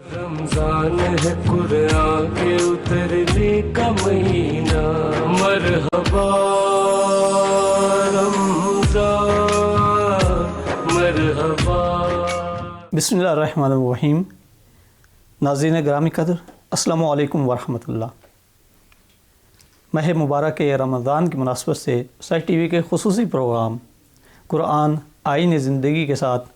رمضان ہے قرآن کے اترنے کا مہینہ، مرحبا رمضان مرحبا۔ بسم اللہ الرحمن الرحیم۔ ناظرین گرامی قدر، السلام علیکم ورحمۃ اللہ۔ ماہ مبارک رمضان کی مناسبت سے سچ ٹی وی کے خصوصی پروگرام قرآن آئین زندگی کے ساتھ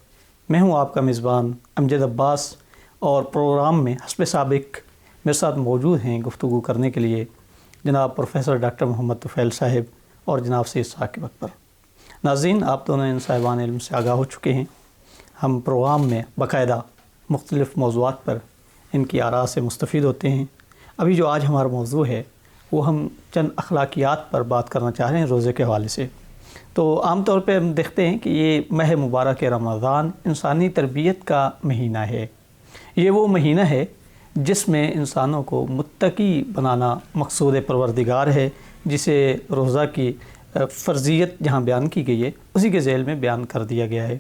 میں ہوں آپ کا میزبان امجد عباس، اور پروگرام میں حسب سابق میرے ساتھ موجود ہیں گفتگو کرنے کے لیے جناب پروفیسر ڈاکٹر محمد طفیل صاحب اور جناب سید ثاقب اکبر۔ ناظرین، آپ دونوں ان صاحبان علم سے آگاہ ہو چکے ہیں، ہم پروگرام میں باقاعدہ مختلف موضوعات پر ان کی آراء سے مستفید ہوتے ہیں۔ ابھی جو آج ہمارا موضوع ہے وہ ہم چند اخلاقیات پر بات کرنا چاہ رہے ہیں روزے کے حوالے سے۔ تو عام طور پہ ہم دیکھتے ہیں کہ یہ ماہ مبارک رمضان انسانی تربیت کا مہینہ ہے۔ یہ وہ مہینہ ہے جس میں انسانوں کو متقی بنانا مقصود پروردگار ہے، جسے روزہ کی فرضیت جہاں بیان کی گئی ہے اسی کے ذیل میں بیان کر دیا گیا ہے۔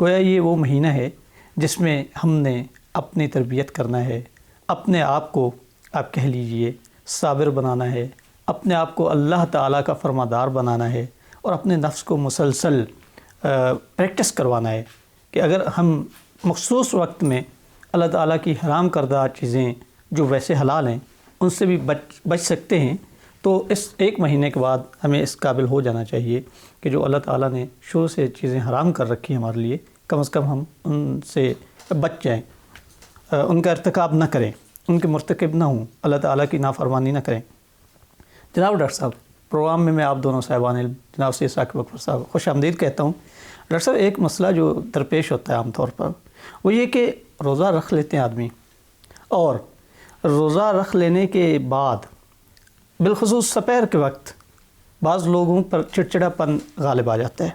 گویا یہ وہ مہینہ ہے جس میں ہم نے اپنی تربیت کرنا ہے، اپنے آپ کو آپ کہہ لیجئے صابر بنانا ہے، اپنے آپ کو اللہ تعالیٰ کا فرمادار بنانا ہے، اور اپنے نفس کو مسلسل پریکٹس کروانا ہے کہ اگر ہم مخصوص وقت میں اللہ تعالیٰ کی حرام کردہ چیزیں جو ویسے حلال ہیں ان سے بھی بچ سکتے ہیں، تو اس ایک مہینے کے بعد ہمیں اس قابل ہو جانا چاہیے کہ جو اللہ تعالیٰ نے شروع سے چیزیں حرام کر رکھی ہیں ہمارے لیے، کم از کم ہم ان سے بچ جائیں، ان کا ارتکاب نہ کریں، ان کے مرتکب نہ ہوں، اللہ تعالیٰ کی نافرمانی نہ کریں۔ جناب ڈاکٹر صاحب، پروگرام میں آپ دونوں صاحبان علم جناب سید ثاقب اکبر صاحب خوش آمدید کہتا ہوں۔ ڈاکٹر صاحب، ایک مسئلہ جو درپیش ہوتا ہے عام طور پر وہ یہ کہ روزہ رکھ لیتے ہیں آدمی، اور روزہ رکھ لینے کے بعد بالخصوص سپہر کے وقت بعض لوگوں پر چڑچڑا پن غالب آ جاتا ہے۔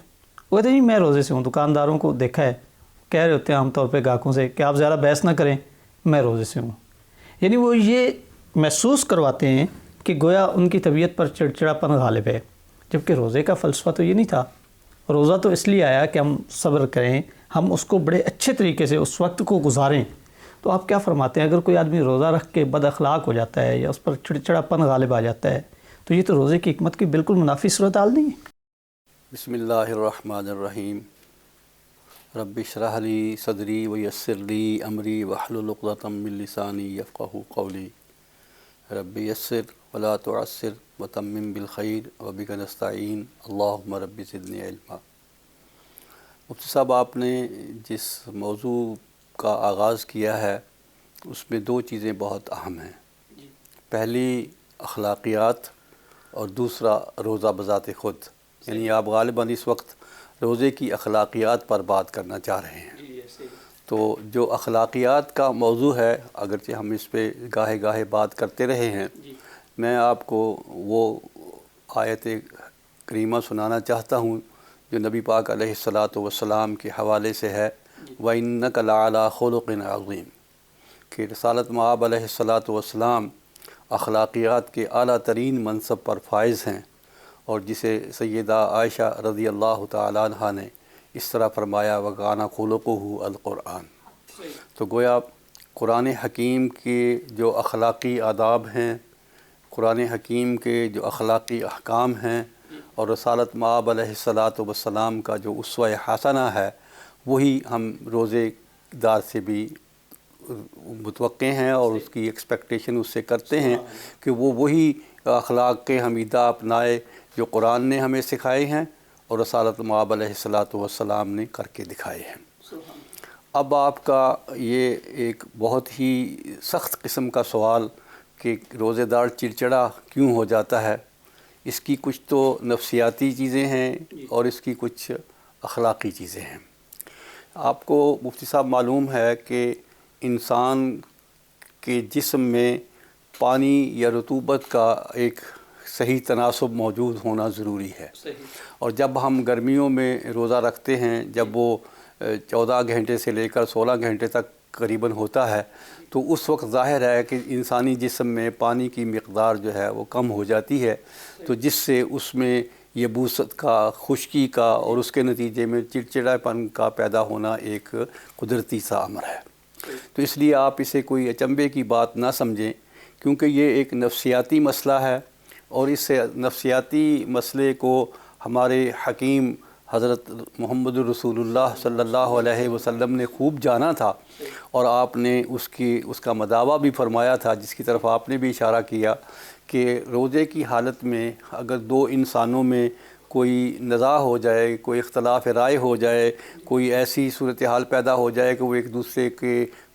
وہ کہتے ہیں جی میں روزے سے ہوں، دکانداروں کو دیکھا ہے کہہ رہے ہوتے ہیں عام طور پہ گاہکوں سے کہ آپ زیادہ بحث نہ کریں، میں روزے سے ہوں۔ یعنی وہ یہ محسوس کرواتے ہیں کہ گویا ان کی طبیعت پر چڑچڑا پن غالب ہے، جبکہ روزے کا فلسفہ تو یہ نہیں تھا۔ روزہ تو اس لیے آیا کہ ہم صبر کریں، ہم اس کو بڑے اچھے طریقے سے اس وقت کو گزاریں۔ تو آپ کیا فرماتے ہیں اگر کوئی آدمی روزہ رکھ کے بد اخلاق ہو جاتا ہے یا اس پر چڑچڑا پن غالب آ جاتا ہے تو یہ تو روزے کی حکمت کی بالکل منافی صورتحال نہیں ہے؟ بسم اللہ الرحمن الرحیم۔ رب اشرح لی صدری ویسر لی امری واحلل عقدۃ من لسانی یفقہوا قولی۔ رب یسر ولا تعسر وتمم بالخیر وبک نستعین اللہم رب زدنی علما۔ مفتی صاحب، آپ نے جس موضوع کا آغاز کیا ہے اس میں دو چیزیں بہت اہم ہیں، پہلی اخلاقیات اور دوسرا روزہ بذات خود۔ یعنی آپ غالباً اس وقت روزے کی اخلاقیات پر بات کرنا چاہ رہے ہیں۔ تو جو اخلاقیات کا موضوع ہے، اگرچہ ہم اس پہ گاہے گاہے بات کرتے رہے ہیں، میں آپ کو وہ آیت کریمہ سنانا چاہتا ہوں جو نبی پاک علیہ الصلاۃ کے حوالے سے ہے، وَإِنَّكَ لَعَلَىٰ خُلُقٍ عَظِيمٍ، کہ رسالت مآب علیہ الصلاۃ اخلاقیات کے اعلیٰ ترین منصب پر فائز ہیں، اور جسے سیدہ عائشہ رضی اللہ تعالیٰ عنہ نے اس طرح فرمایا وَكَانَ خُلُقُهُ القرآن۔ تو گویا قرآن حکیم کے جو اخلاقی آداب ہیں، قرآن حکیم کے جو اخلاقی احکام ہیں، اور رسالت مآب علیہ السلام کا جو اسوہ حسنہ ہے، وہی ہم روزے دار سے بھی متوقع ہیں اور اس کی ایکسپیکٹیشن اس سے کرتے ہیں کہ وہ وہی اخلاق کے حمیدہ اپنائے جو قرآن نے ہمیں سکھائے ہیں اور رسالت مآب علیہ السلام نے کر کے دکھائے ہیں۔ اب آپ کا یہ ایک بہت ہی سخت قسم کا سوال کہ روزے دار چڑچڑا کیوں ہو جاتا ہے، اس کی کچھ تو نفسیاتی چیزیں ہیں اور اس کی کچھ اخلاقی چیزیں ہیں۔ آپ کو مفتی صاحب معلوم ہے کہ انسان کے جسم میں پانی یا رطوبت کا ایک صحیح تناسب موجود ہونا ضروری ہے، اور جب ہم گرمیوں میں روزہ رکھتے ہیں، جب وہ 14 گھنٹے سے لے کر 16 گھنٹے تک قریباً ہوتا ہے، تو اس وقت ظاہر ہے کہ انسانی جسم میں پانی کی مقدار جو ہے وہ کم ہو جاتی ہے، تو جس سے اس میں یبوست کا، خشکی کا اور اس کے نتیجے میں چڑچڑاپن کا پیدا ہونا ایک قدرتی سا امر ہے۔ تو تو اس لیے آپ اسے کوئی اچنبے کی بات نہ سمجھیں، کیونکہ یہ ایک نفسیاتی مسئلہ ہے، اور اس نفسیاتی مسئلے کو ہمارے حکیم حضرت محمد رسول اللہ صلی اللہ علیہ وسلم نے خوب جانا تھا، اور آپ نے اس کا مداوع بھی فرمایا تھا، جس کی طرف آپ نے بھی اشارہ کیا کہ روزے کی حالت میں اگر دو انسانوں میں کوئی نزاع ہو جائے، کوئی اختلاف رائے ہو جائے، کوئی ایسی صورتحال پیدا ہو جائے کہ وہ ایک دوسرے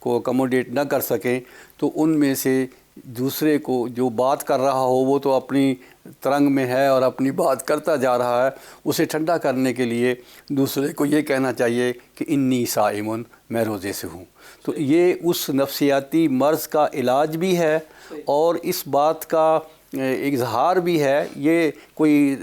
کو اکوموڈیٹ نہ کر سکیں، تو ان میں سے دوسرے کو جو بات کر رہا ہو وہ تو اپنی ترنگ میں ہے اور اپنی بات کرتا جا رہا ہے، اسے ٹھنڈا کرنے کے لیے دوسرے کو یہ کہنا چاہیے کہ انی صائم، میں روزے سے ہوں۔ تو یہ اس نفسیاتی مرض کا علاج بھی ہے اور اس بات کا اظہار بھی ہے۔ یہ کوئی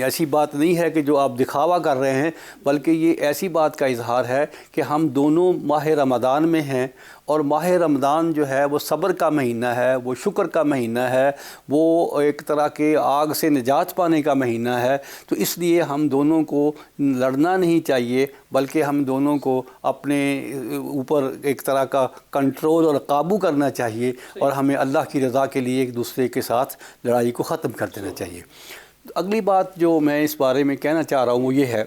ایسی بات نہیں ہے کہ جو آپ دکھاوا کر رہے ہیں، بلکہ یہ ایسی بات کا اظہار ہے کہ ہم دونوں ماہ رمضان میں ہیں، اور ماہ رمضان جو ہے وہ صبر کا مہینہ ہے، وہ شکر کا مہینہ ہے، وہ ایک طرح کے آگ سے نجات پانے کا مہینہ ہے۔ تو اس لیے ہم دونوں کو لڑنا نہیں چاہیے، بلکہ ہم دونوں کو اپنے اوپر ایک طرح کا کنٹرول اور قابو کرنا چاہیے، اور ہمیں اللہ کی رضا کے لیے ایک دوسرے کے ساتھ لڑائی کو ختم کر دینا چاہیے۔ اگلی بات جو میں اس بارے میں کہنا چاہ رہا ہوں وہ یہ ہے،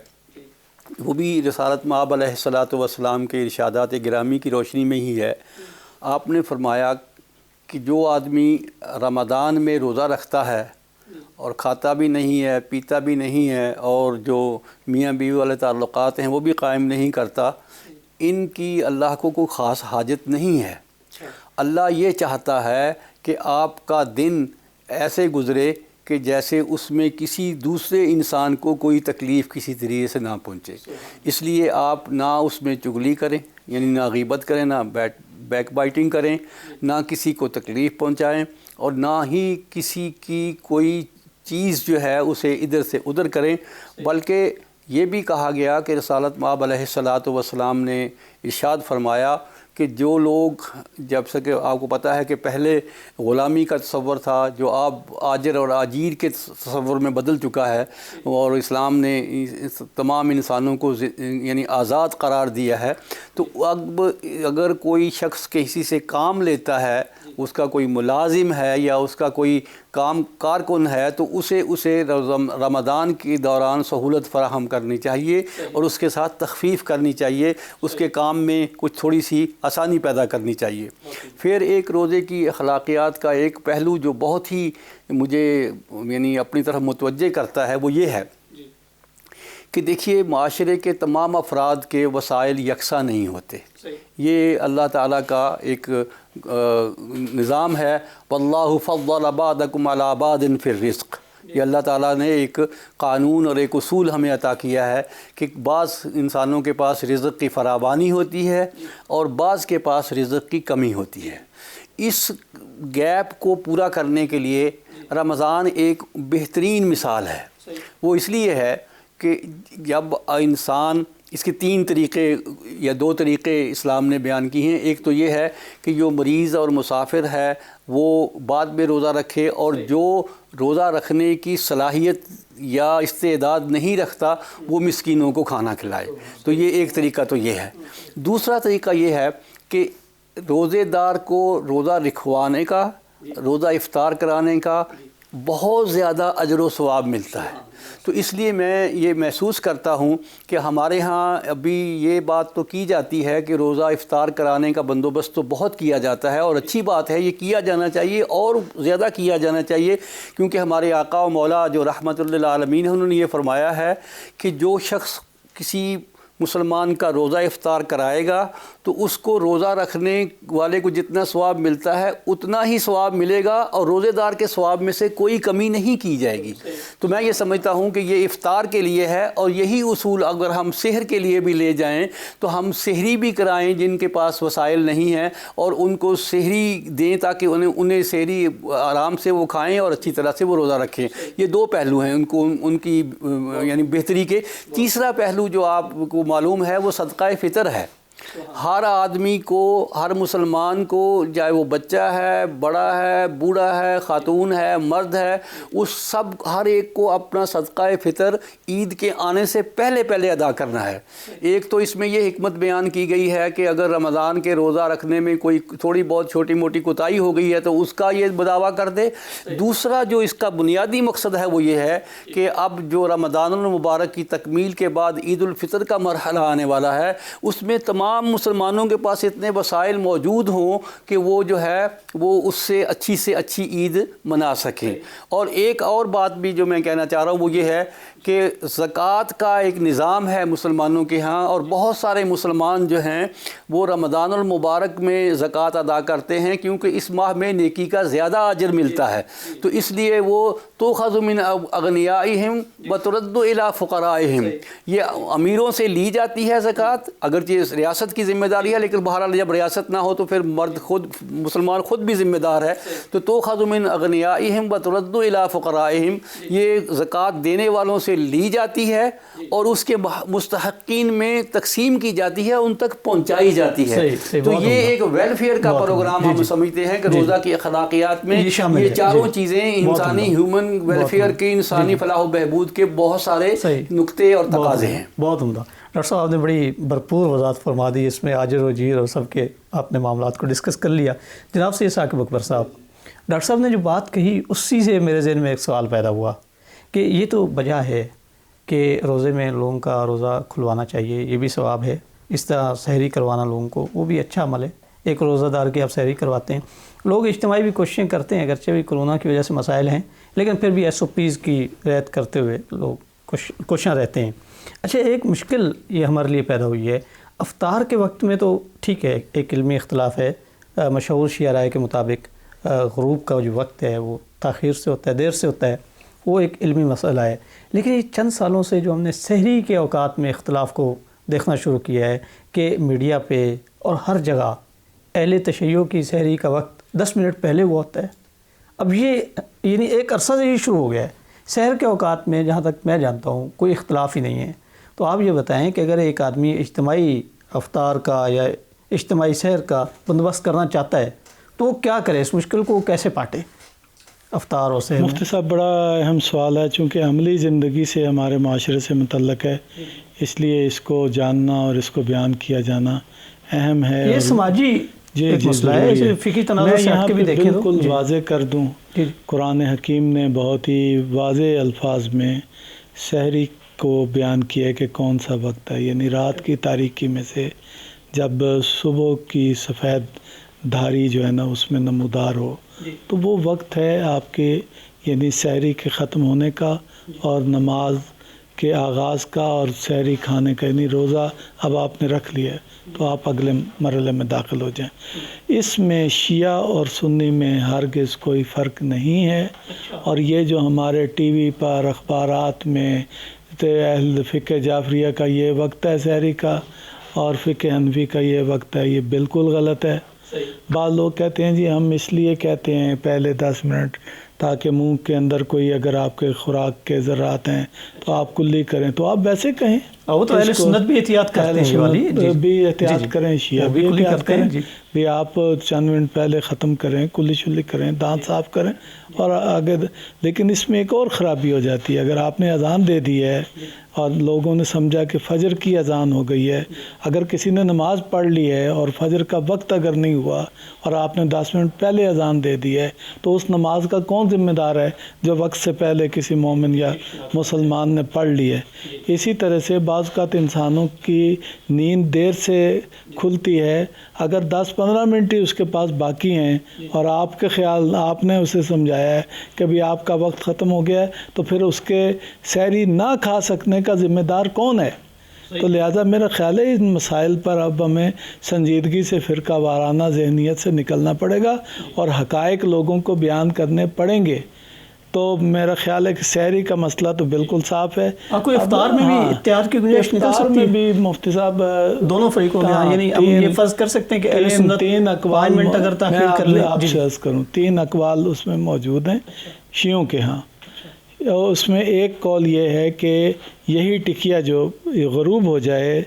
وہ بھی رسالت مآب علیہ الصلاۃ والسلام کے ارشادات گرامی کی روشنی میں ہی ہے۔ آپ نے فرمایا کہ جو آدمی رمضان میں روزہ رکھتا ہے اور کھاتا بھی نہیں ہے، پیتا بھی نہیں ہے، اور جو میاں بیوی والے تعلقات ہیں وہ بھی قائم نہیں کرتا، ان کی اللہ کو کوئی خاص حاجت نہیں ہے۔ اللہ یہ چاہتا ہے کہ آپ کا دن ایسے گزرے کہ جیسے اس میں کسی دوسرے انسان کو کوئی تکلیف کسی طریقے سے نہ پہنچے۔ اس لیے آپ نہ اس میں چغلی کریں، یعنی نہ غیبت کریں، نہ بیک بائٹنگ کریں، نہ کسی کو تکلیف پہنچائیں، اور نہ ہی کسی کی کوئی چیز جو ہے اسے ادھر سے ادھر کریں۔ بلکہ یہ بھی کہا گیا کہ رسالت مآب علیہ الصلاۃ والسلام نے ارشاد فرمایا کہ جو لوگ، جب سے کہ آپ کو پتہ ہے کہ پہلے غلامی کا تصور تھا جو اب آجر اور آجیر کے تصور میں بدل چکا ہے، اور اسلام نے تمام انسانوں کو یعنی آزاد قرار دیا ہے، تو اب اگر کوئی شخص کسی سے کام لیتا ہے، اس کا کوئی ملازم ہے یا اس کا کوئی کارکن ہے، تو اسے رمضان کے دوران سہولت فراہم کرنی چاہیے، اور اس کے ساتھ تخفیف کرنی چاہیے، اس کے کام میں کچھ تھوڑی سی آسانی پیدا کرنی چاہیے۔ پھر ایک روزے کی اخلاقیات کا ایک پہلو جو بہت ہی مجھے یعنی اپنی طرف متوجہ کرتا ہے وہ یہ ہے کہ دیکھیے، معاشرے کے تمام افراد کے وسائل یکساں نہیں ہوتے۔ یہ اللہ تعالیٰ کا ایک نظام ہے، واللہ فضل بعضکم علی بعض فی الرزق۔ یہ اللہ تعالیٰ نے ایک قانون اور ایک اصول ہمیں عطا کیا ہے کہ بعض انسانوں کے پاس رزق کی فراوانی ہوتی ہے اور بعض کے پاس رزق کی کمی ہوتی ہے۔ اس گیپ کو پورا کرنے کے لیے رمضان ایک بہترین مثال ہے۔ وہ اس لیے ہے کہ جب انسان، اس کے 3 طریقے یا 2 طریقے اسلام نے بیان کی ہیں۔ ایک تو یہ ہے کہ جو مریض اور مسافر ہے وہ بعد میں روزہ رکھے، اور جو روزہ رکھنے کی صلاحیت یا استعداد نہیں رکھتا وہ مسکینوں کو کھانا کھلائے۔ تو یہ ایک طریقہ تو یہ ہے۔ دوسرا طریقہ یہ ہے کہ روزے دار کو روزہ رکھوانے کا، روزہ افطار کرانے کا بہت زیادہ اجر و ثواب ملتا ہے۔ تو اس لیے میں یہ محسوس کرتا ہوں کہ ہمارے ہاں ابھی یہ بات تو کی جاتی ہے کہ روزہ افطار کرانے کا بندوبست تو بہت کیا جاتا ہے، اور اچھی بات ہے، یہ کیا جانا چاہیے اور زیادہ کیا جانا چاہیے، کیونکہ ہمارے آقا و مولا جو رحمت للعالمین ہیں انہوں نے یہ فرمایا ہے کہ جو شخص کسی مسلمان کا روزہ افطار کرائے گا تو اس کو روزہ رکھنے والے کو جتنا ثواب ملتا ہے اتنا ہی ثواب ملے گا، اور روزے دار کے ثواب میں سے کوئی کمی نہیں کی جائے گی۔ تو میں یہ سمجھتا ہوں کہ یہ افطار کے لیے ہے، اور یہی اصول اگر ہم سحر کے لیے بھی لے جائیں تو ہم سحری بھی کرائیں جن کے پاس وسائل نہیں ہیں، اور ان کو سحری دیں تاکہ انہیں سحری آرام سے وہ کھائیں اور اچھی طرح سے وہ روزہ رکھیں۔ یہ 2 پہلو ہیں ان کی یعنی بہتری کے۔ تیسرا پہلو جو آپ کو معلوم ہے وہ صدقہ فطر ہے۔ ہر آدمی کو، ہر مسلمان کو، چاہے وہ بچہ ہے، بڑا ہے، بوڑھا ہے، خاتون ہے، مرد ہے، اس سب ہر ایک کو اپنا صدقہ فطر عید کے آنے سے پہلے پہلے ادا کرنا ہے۔ ایک تو اس میں یہ حکمت بیان کی گئی ہے کہ اگر رمضان کے روزہ رکھنے میں کوئی تھوڑی بہت چھوٹی موٹی کوتاہی ہو گئی ہے تو اس کا یہ دعویٰ کر دے۔ دوسرا جو اس کا بنیادی مقصد ہے وہ یہ ہے کہ اب جو رمضان المبارک کی تکمیل کے بعد عید الفطر کا مرحلہ آنے والا ہے، اس میں تمام مسلمانوں کے پاس اتنے وسائل موجود ہوں کہ وہ جو ہے وہ اس سے اچھی عید منا سکیں۔ اور ایک اور بات بھی جو میں کہنا چاہ رہا ہوں وہ یہ ہے کہ زکوٰۃ کا ایک نظام ہے مسلمانوں کے ہاں، اور بہت سارے مسلمان جو ہیں وہ رمضان المبارک میں زکوٰۃ ادا کرتے ہیں کیونکہ اس ماہ میں نیکی کا زیادہ اجر ملتا ہے، تو اس لیے وہ تؤخذ من اغنیائہم وترد الی فقرائہم، یہ امیروں سے لی جاتی ہے زکوٰۃ، اگرچہ ریاست کی ذمہ داری ہے لیکن بہرحال جب ریاست نہ ہو تو پھر مرد خود، مسلمان خود بھی ذمہ دار ہے، تو تؤخذ من اغنیائہم وترد الی فقرائہم، یہ زکوٰۃ دینے والوں سے لی جاتی ہے اور اس کے مستحقین میں تقسیم کی جاتی ہے، ان تک پہنچائی جاتی ہے۔ تو یہ ایک ویلفیئر کا پروگرام ہم سمجھتے ہیں کہ روزہ کی اخلاقیات میں یہ چاروں چیزیں انسانی ہیومن ویلفیئر کے، انسانی فلاح و بہبود کے بہت سارے نقطے اور تقاضے ہیں۔ بہت عمدہ ڈاکٹر صاحب، آپ نے بڑی بھرپور وضاحت فرما دی، اس میں اجر و اجیر اور سب کے آپ نے معاملات کو ڈسکس کر لیا۔ جناب سے ثاقب اکبر صاحب، ڈاکٹر صاحب نے جو بات کہی اسی سے میرے ذہن میں ایک سوال پیدا ہوا کہ یہ تو وجہ ہے کہ روزے میں لوگوں کا روزہ کھلوانا چاہیے، یہ بھی ثواب ہے، اس طرح سحری کروانا لوگوں کو وہ بھی اچھا عمل ہے، ایک روزہ دار کی آپ سحری کرواتے ہیں، لوگ اجتماعی بھی کوششیں کرتے ہیں، اگرچہ بھی کرونا کی وجہ سے مسائل ہیں لیکن پھر بھی SOPs کی رعایت کرتے ہوئے لوگ کوشاں رہتے ہیں۔ اچھا، ایک مشکل یہ ہمارے لیے پیدا ہوئی ہے، افطار کے وقت میں تو ٹھیک ہے ایک علمی اختلاف ہے، مشہور شیعہ رائے کے مطابق غروب کا جو وقت ہے وہ تاخیر سے ہوتا ہے، دیر سے ہوتا ہے، وہ ایک علمی مسئلہ ہے، لیکن یہ چند سالوں سے جو ہم نے سحری کے اوقات میں اختلاف کو دیکھنا شروع کیا ہے کہ میڈیا پہ اور ہر جگہ اہل تشیع کی سحری کا وقت 10 منٹ پہلے ہوا ہوتا ہے۔ اب یہ یعنی ایک عرصہ سے یہ شروع ہو گیا ہے، سحر کے اوقات میں جہاں تک میں جانتا ہوں کوئی اختلاف ہی نہیں ہے۔ تو آپ یہ بتائیں کہ اگر ایک آدمی اجتماعی افطار کا یا اجتماعی سحر کا بندوبست کرنا چاہتا ہے تو وہ کیا کرے، اس مشکل کو کیسے پاٹے افطار اور سحر؟ مفتی صاحب، بڑا اہم سوال ہے، چونکہ عملی زندگی سے ہمارے معاشرے سے متعلق ہے، اس لیے اس کو جاننا اور اس کو بیان کیا جانا اہم ہے۔ یہ سماجی ایک مسئلہ ہے، اسے فقہی تناظر سے ہٹ کے بھی دیکھیں تو بالکل واضح کر دوں، قرآن حکیم نے بہت ہی واضح الفاظ میں سحری کو بیان کیا کہ کون سا وقت ہے، یعنی رات کی تاریکی میں سے جب صبح کی سفید دھاری جو ہے نا اس میں نمودار ہو، تو وہ وقت ہے آپ کے یعنی سحری کے ختم ہونے کا اور نماز کے آغاز کا اور سحری کھانے کا، یعنی روزہ اب آپ نے رکھ لیا ہے تو آپ اگلے مرحلے میں داخل ہو جائیں۔ اس میں شیعہ اور سنی میں ہرگز کوئی فرق نہیں ہے، اور یہ جو ہمارے ٹی وی پر اخبارات میں اہل فقہ جعفریہ کا یہ وقت ہے سحری کا اور فقہ حنفی کا یہ وقت ہے، یہ بالکل غلط ہے۔ بعض لوگ کہتے ہیں جی ہم اس لیے کہتے ہیں پہلے 10 منٹ تاکہ منہ کے اندر کوئی اگر آپ کے خوراک کے ذرات ہیں تو آپ کلی کریں، تو آپ ویسے کہیں، وہ تو اہل سنت بھی احتیاط کرتے ہیں، والی بھی احتیاط کریں، شیعہ بھی احتیاط کریں، بھی آپ چند منٹ پہلے ختم کریں، کلی شلی کریں، دانت صاف کریں اور آگے۔ لیکن اس میں ایک اور خرابی ہو جاتی ہے، اگر آپ نے اذان دے دی ہے اور لوگوں نے سمجھا کہ فجر کی اذان ہو گئی ہے، اگر کسی نے نماز پڑھ لی ہے اور فجر کا وقت اگر نہیں ہوا اور آپ نے 10 منٹ پہلے اذان دے دی ہے، تو اس نماز کا کون ذمہ دار ہے جو وقت سے پہلے کسی مومن یا مسلمان نے پڑھ لی ہے؟ اسی طرح سے بعض اوقات انسانوں کی نیند دیر سے کھلتی ہے، اگر 10-15 منٹ ہی اس کے پاس باقی ہیں اور آپ کے خیال آپ نے اسے سمجھایا ہے کہ بھی آپ کا وقت ختم ہو گیا ہے، تو پھر اس کے سحری نہ کھا سکنے کا ذمہ دار کون ہے؟ تو لہٰذا میرا خیال ہے ان مسائل پر اب ہمیں سنجیدگی سے فرقہ وارانہ ذہنیت سے نکلنا پڑے گا اور حقائق لوگوں کو بیان کرنے پڑیں گے۔ تو میرا خیال ہے کہ سحری کا مسئلہ تو بالکل صاف ہے۔ کوئی افطار میں بھی احتیاط کی گنجائش نکل سکتی ہے؟ افطار میں بھی مفتی صاحب دونوں فریقوں میں، یعنی ہم یہ فرض کر سکتے ہیں کہ اہل سنت 3 اقوال 5 منٹ اگر تاخیر کر لیں، آپ سے عرض کروں 3 اقوال اس میں موجود ہیں شیعوں کے ہاں۔ اس میں ایک قول یہ ہے کہ یہی ٹکیا جو غروب ہو جائے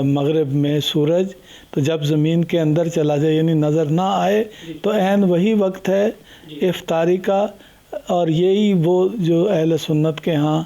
مغرب میں سورج، تو جب زمین کے اندر چلا جائے یعنی نظر نہ آئے، تو عین وہی وقت ہے افطاری کا، اور یہی وہ جو اہل سنت کے ہاں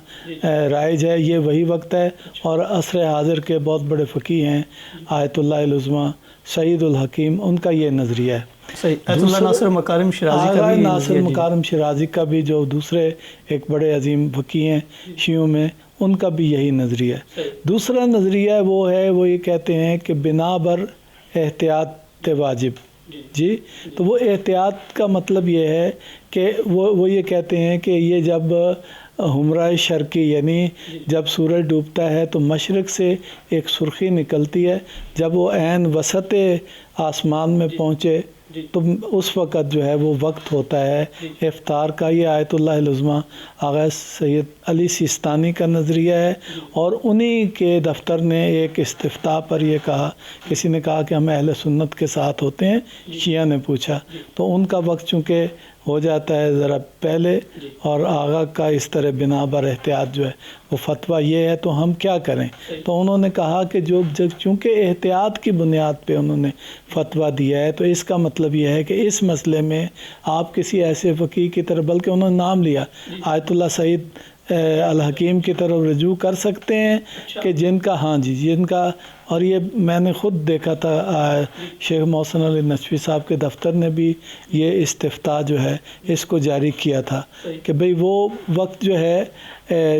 رائج ہے، یہ وہی وقت ہے۔ اور عصر حاضر کے بہت بڑے فقیہ ہیں آیت اللہ العظمیٰ سعید الحکیم، ان کا یہ نظریہ ہے۔ صحیح، آیت اللہ ناصر مکارم شیرازی کا بھی ناصر مکارم شیرازی کا بھی، جو دوسرے ایک بڑے عظیم فقیہ ہیں شیعوں میں، ان کا بھی یہی نظریہ ہے۔ دوسرا نظریہ وہ یہ کہتے ہیں کہ بنا بر احتیاط واجب، جی، تو وہ احتیاط کا مطلب یہ ہے کہ وہ یہ کہتے ہیں کہ یہ جب ہمراہ شرقی یعنی جب سورج ڈوبتا ہے تو مشرق سے ایک سرخی نکلتی ہے، جب وہ عین وسط آسمان میں پہنچے تو اس وقت جو ہے وہ وقت ہوتا ہے افطار کا۔ یہ آیت اللہ العظمیٰ آغا سید علی سیستانی کا نظریہ ہے، اور انہی کے دفتر نے ایک استفتاء پر یہ کہا، کسی نے کہا کہ ہم اہل سنت کے ساتھ ہوتے ہیں، شیعہ نے پوچھا، تو ان کا وقت چونکہ ہو جاتا ہے ذرا پہلے، اور آغا کا اس طرح بنا بر احتیاط جو ہے وہ فتویٰ یہ ہے، تو ہم کیا کریں؟ تو انہوں نے کہا کہ چونکہ احتیاط کی بنیاد پہ انہوں نے فتویٰ دیا ہے، تو اس کا مطلب یہ ہے کہ اس مسئلے میں آپ کسی ایسے فقیہ کی طرف، بلکہ انہوں نے نام لیا آیت اللہ سعید الحکیم کی طرف رجوع کر سکتے ہیں کہ جن کا، اور یہ میں نے خود دیکھا تھا، شیخ محسن علی نشوی صاحب کے دفتر نے بھی یہ استفتاء جو ہے اس کو جاری کیا تھا کہ بھئی وہ وقت جو ہے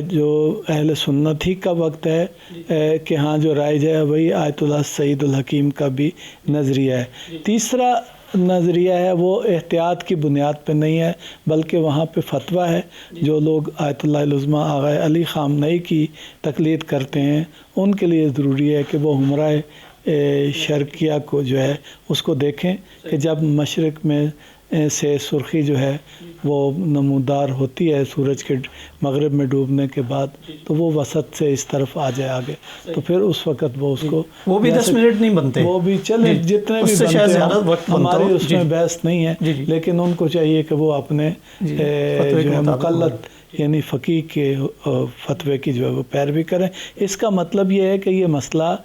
جو اہل سنت ہی کا وقت ہے کہ ہاں جو رائج ہے وہی آیت اللہ سعید الحکیم کا بھی نظریہ ہے۔ تیسرا نظریہ ہے وہ احتیاط کی بنیاد پہ نہیں ہے، بلکہ وہاں پہ فتویٰ ہے۔ جو لوگ آیت اللہ العظمیٰ آغا علی خامنئی کی تقلید کرتے ہیں، ان کے لیے ضروری ہے کہ وہ ہمراہ شرقیہ کو جو ہے اس کو دیکھیں کہ جب مشرق میں سے سرخی جو ہے وہ نمودار ہوتی ہے سورج کے مغرب میں ڈوبنے کے بعد، تو وہ وسط سے اس طرف آ جائے آگے، تو پھر اس وقت وہ اس کو، وہ بھی 10 منٹ نہیں بنتے، وہ بھی چلے جتنے بھی بنتے ہیں، ہماری اس میں بحث نہیں ہے، لیکن ان کو چاہیے کہ وہ اپنے جو ہے مقلد یعنی فقیہ کے فتوے کی جو ہے وہ پیروی کریں۔ اس کا مطلب یہ ہے کہ یہ مسئلہ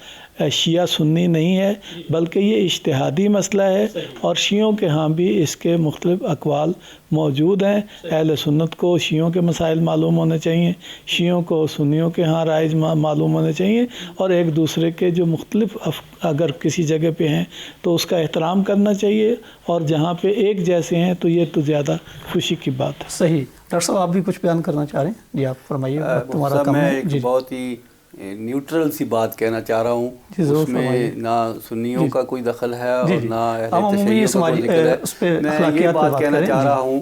شیعہ سنی نہیں ہے، بلکہ یہ اجتہادی مسئلہ ہے، اور شیعوں کے ہاں بھی اس کے مختلف اقوال موجود ہیں۔ اہل سنت کو شیعوں کے مسائل معلوم ہونے چاہیے، شیعوں کو سنیوں کے ہاں رائج معلوم ہونے چاہیے، اور ایک دوسرے کے جو مختلف اگر کسی جگہ پہ ہیں تو اس کا احترام کرنا چاہیے، اور جہاں پہ ایک جیسے ہیں تو یہ تو زیادہ خوشی کی بات ہے۔ صحیح۔ ڈاکٹر صاحب آپ بھی کچھ بیان کرنا چاہ رہے ہیں؟ جی آپ فرمائیے، تمہارا کم ہے۔ میں ایک بہت ہی نیوٹرل سی بات کہنا چاہ رہا ہوں، اس میں نہ سنیوں کا کوئی دخل ہے اور نہ اہل تشیع کا کوئی ذکر ہے۔ میں یہ بات کہنا چاہ رہا ہوں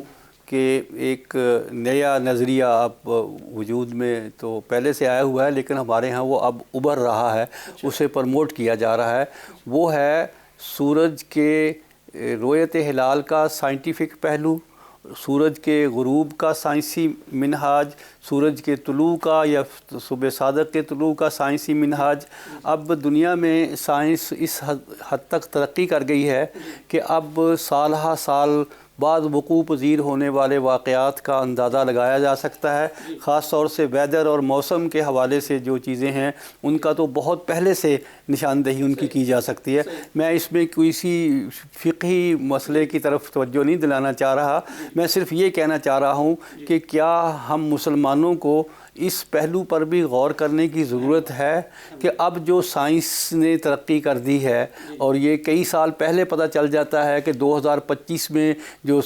کہ ایک نیا نظریہ اب وجود میں تو پہلے سے آیا ہوا ہے، لیکن ہمارے ہاں وہ اب ابھر رہا ہے، اسے پرموٹ کیا جا رہا ہے۔ وہ ہے سورج کے رؤیت ہلال کا سائنٹیفک پہلو، سورج کے غروب کا سائنسی منہاج، سورج کے طلوع کا یا صبح صادق کے طلوع کا سائنسی منہاج۔ اب دنیا میں سائنس اس حد تک ترقی کر گئی ہے کہ اب سال ہا سال بعد وقوع پذیر ہونے والے واقعات کا اندازہ لگایا جا سکتا ہے، خاص طور سے ویدر اور موسم کے حوالے سے جو چیزیں ہیں ان کا تو بہت پہلے سے نشاندہی ان کی جا سکتی ہے۔ میں اس میں کسی فقہی مسئلے کی طرف توجہ نہیں دلانا چاہ رہا، میں صرف یہ کہنا چاہ رہا ہوں کہ کیا ہم مسلمانوں کو اس پہلو پر بھی غور کرنے کی ضرورت ہے کہ اب جو سائنس نے ترقی کر دی ہے، اور یہ کئی سال پہلے پتہ چل جاتا ہے کہ 2025 میں جو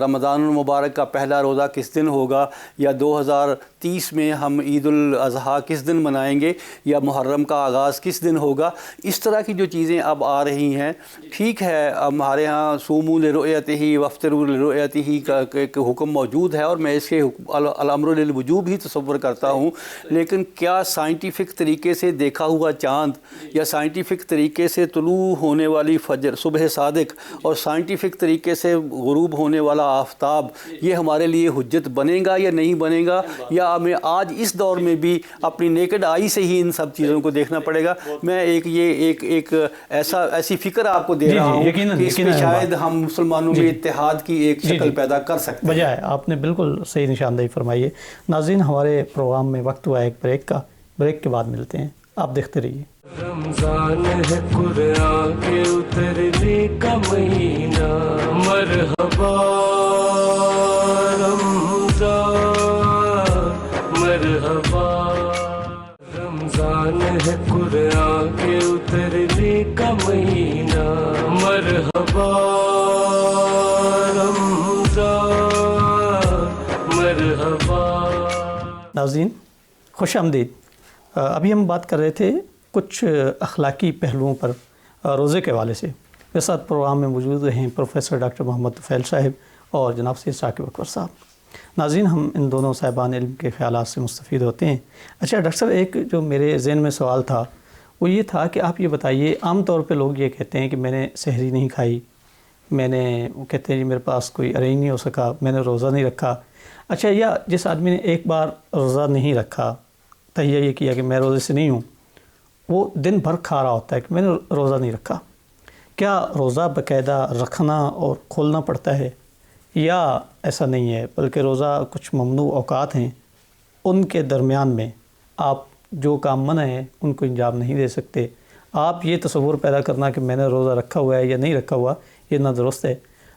رمضان المبارک کا پہلا روزہ کس دن ہوگا، یا 2030 میں ہم عید الاضحیٰ کس دن منائیں گے، یا محرم کا آغاز کس دن ہوگا، اس طرح کی جو چیزیں اب آ رہی ہیں۔ ٹھیک ہے، ہمارے ہاں صوموا لرؤیتہ وافطروا لرؤیتہ کا ایک حکم موجود ہے، اور میں اس کے الامر للوجوب ہی تصور کرتا ہوں، لیکن کیا سائنٹیفک طریقے سے دیکھا ہوا چاند، یا سائنٹیفک طریقے سے طلوع ہونے والی فجر صبح صادق، اور سائنٹیفک طریقے سے غروب ہونے والا آفتاب، یہ ہمارے لیے حجت بنے گا یا نہیں بنے گا، یا ہمیں آج اس دور میں بھی اپنی نیکڈ آئی سے ہی ان سب چیزوں کو دیکھنا پڑے گا. میں ایک ایسی فکر آپ کو دے رہا ہوں کہ اس میں شاید ہم مسلمانوں میں اتحاد کی ایک شکل پیدا کر سکتے ہیں. بجائے آپ نے بالکل صحیح نشاندہی فرمائی ہے. ناظرین ہمارے پروگرام میں وقت ہوا ہے ایک بریک کا. بریک کے بعد ملتے ہیں, آپ دیکھتے رہیے. رمضان ہے قرآن کے اترنے کا مہینہ, مرحبا رمضان مرحبا. رمضان ہے قرآن کے اترنے کا مہینہ, مرحبا رمضان مرحبا. ناظرین خوش آمدید. ابھی ہم بات کر رہے تھے کچھ اخلاقی پہلوؤں پر روزے کے حوالے سے. میرے ساتھ پروگرام میں موجود ہیں پروفیسر ڈاکٹر محمد طفیل صاحب اور جناب سید ثاقب اکبر صاحب. ناظرین ہم ان دونوں صاحبان علم کے خیالات سے مستفید ہوتے ہیں. اچھا ڈاکٹر صاحب, ایک جو میرے ذہن میں سوال تھا وہ یہ تھا کہ آپ یہ بتائیے, عام طور پہ لوگ یہ کہتے ہیں کہ میں نے سحری نہیں کھائی, میں نے وہ کہتے ہیں جی میرے پاس کوئی ارینج نہیں ہو سکا, میں نے روزہ نہیں رکھا. اچھا, یا جس آدمی نے ایک بار روزہ نہیں رکھا, تہیہ یہ کیا کہ میں روزے سے نہیں ہوں, وہ دن بھر کھا رہا ہوتا ہے کہ میں نے روزہ نہیں رکھا, کیا روزہ باقاعدہ رکھنا اور کھولنا پڑتا ہے یا ایسا نہیں ہے, بلکہ روزہ کچھ ممنوع اوقات ہیں ان کے درمیان میں آپ جو کام منع ہیں ان کو انجام نہیں دے سکتے؟ آپ یہ تصور پیدا کرنا کہ میں نے روزہ رکھا ہوا ہے یا نہیں رکھا ہوا یہ نہ درست ہے,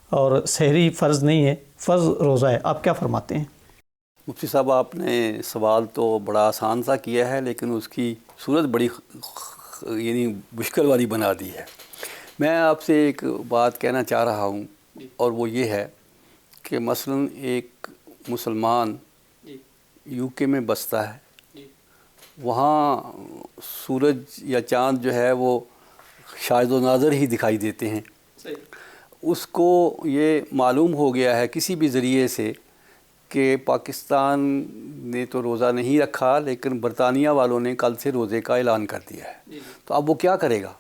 اور سحری فرض نہیں ہے, فرض روزہ ہے. آپ کیا فرماتے ہیں؟ مفتی صاحب آپ نے سوال تو بڑا آسان سا کیا ہے لیکن اس کی صورت بڑی یعنی مشکل والی بنا دی ہے. میں آپ سے ایک بات کہنا چاہ رہا ہوں اور وہ یہ ہے کہ مثلا ایک مسلمان یو کے میں بستا ہے, وہاں سورج یا چاند جو ہے وہ شاہد و ناظر ہی دکھائی دیتے ہیں. اس کو یہ معلوم ہو گیا ہے کسی بھی ذریعے سے کہ پاکستان نے تو روزہ نہیں رکھا لیکن برطانیہ والوں نے کل سے روزے کا اعلان کر دیا ہے. تو اب وہ کیا کرے گا؟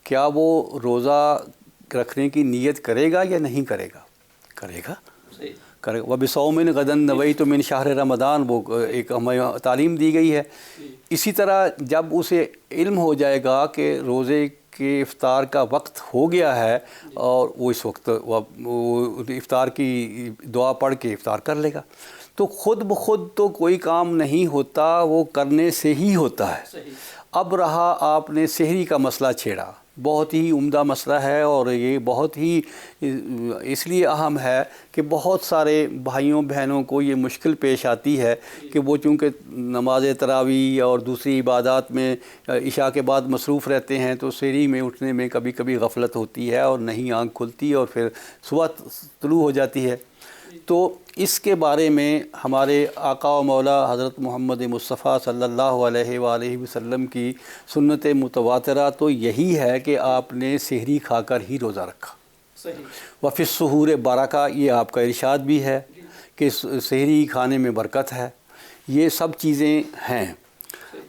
کیا وہ روزہ رکھنے کی نیت کرے گا یا نہیں کرے گا؟ کرے گا. وَبِصَوْمٍ غَدًا نَوَيْتُ مِنْ شَهْرِ رمضان, وہ ایک ہمیں تعلیم دی گئی ہے. اسی طرح جب اسے علم ہو جائے گا کہ روزے کے افطار کا وقت ہو گیا ہے اور وہ اس وقت افطار کی دعا پڑھ کے افطار کر لے گا. تو خود بخود تو کوئی کام نہیں ہوتا, وہ کرنے سے ہی ہوتا ہے. اب رہا آپ نے سحری کا مسئلہ چھیڑا, بہت ہی عمدہ مسئلہ ہے اور یہ بہت ہی اس لیے اہم ہے کہ بہت سارے بھائیوں بہنوں کو یہ مشکل پیش آتی ہے کہ وہ چونکہ نماز تراویح اور دوسری عبادات میں عشاء کے بعد مصروف رہتے ہیں تو سحری میں اٹھنے میں کبھی کبھی غفلت ہوتی ہے اور نہیں آنکھ کھلتی اور پھر صبح طلوع ہو جاتی ہے. تو اس کے بارے میں ہمارے آقا و مولا حضرت محمد مصطفیٰ صلی اللہ علیہ وآلہ وسلم کی سنت متواترہ تو یہی ہے کہ آپ نے سحری کھا کر ہی روزہ رکھا. وفی السحور برکہ, یہ آپ کا ارشاد بھی ہے کہ سحری کھانے میں برکت ہے. یہ سب چیزیں ہیں.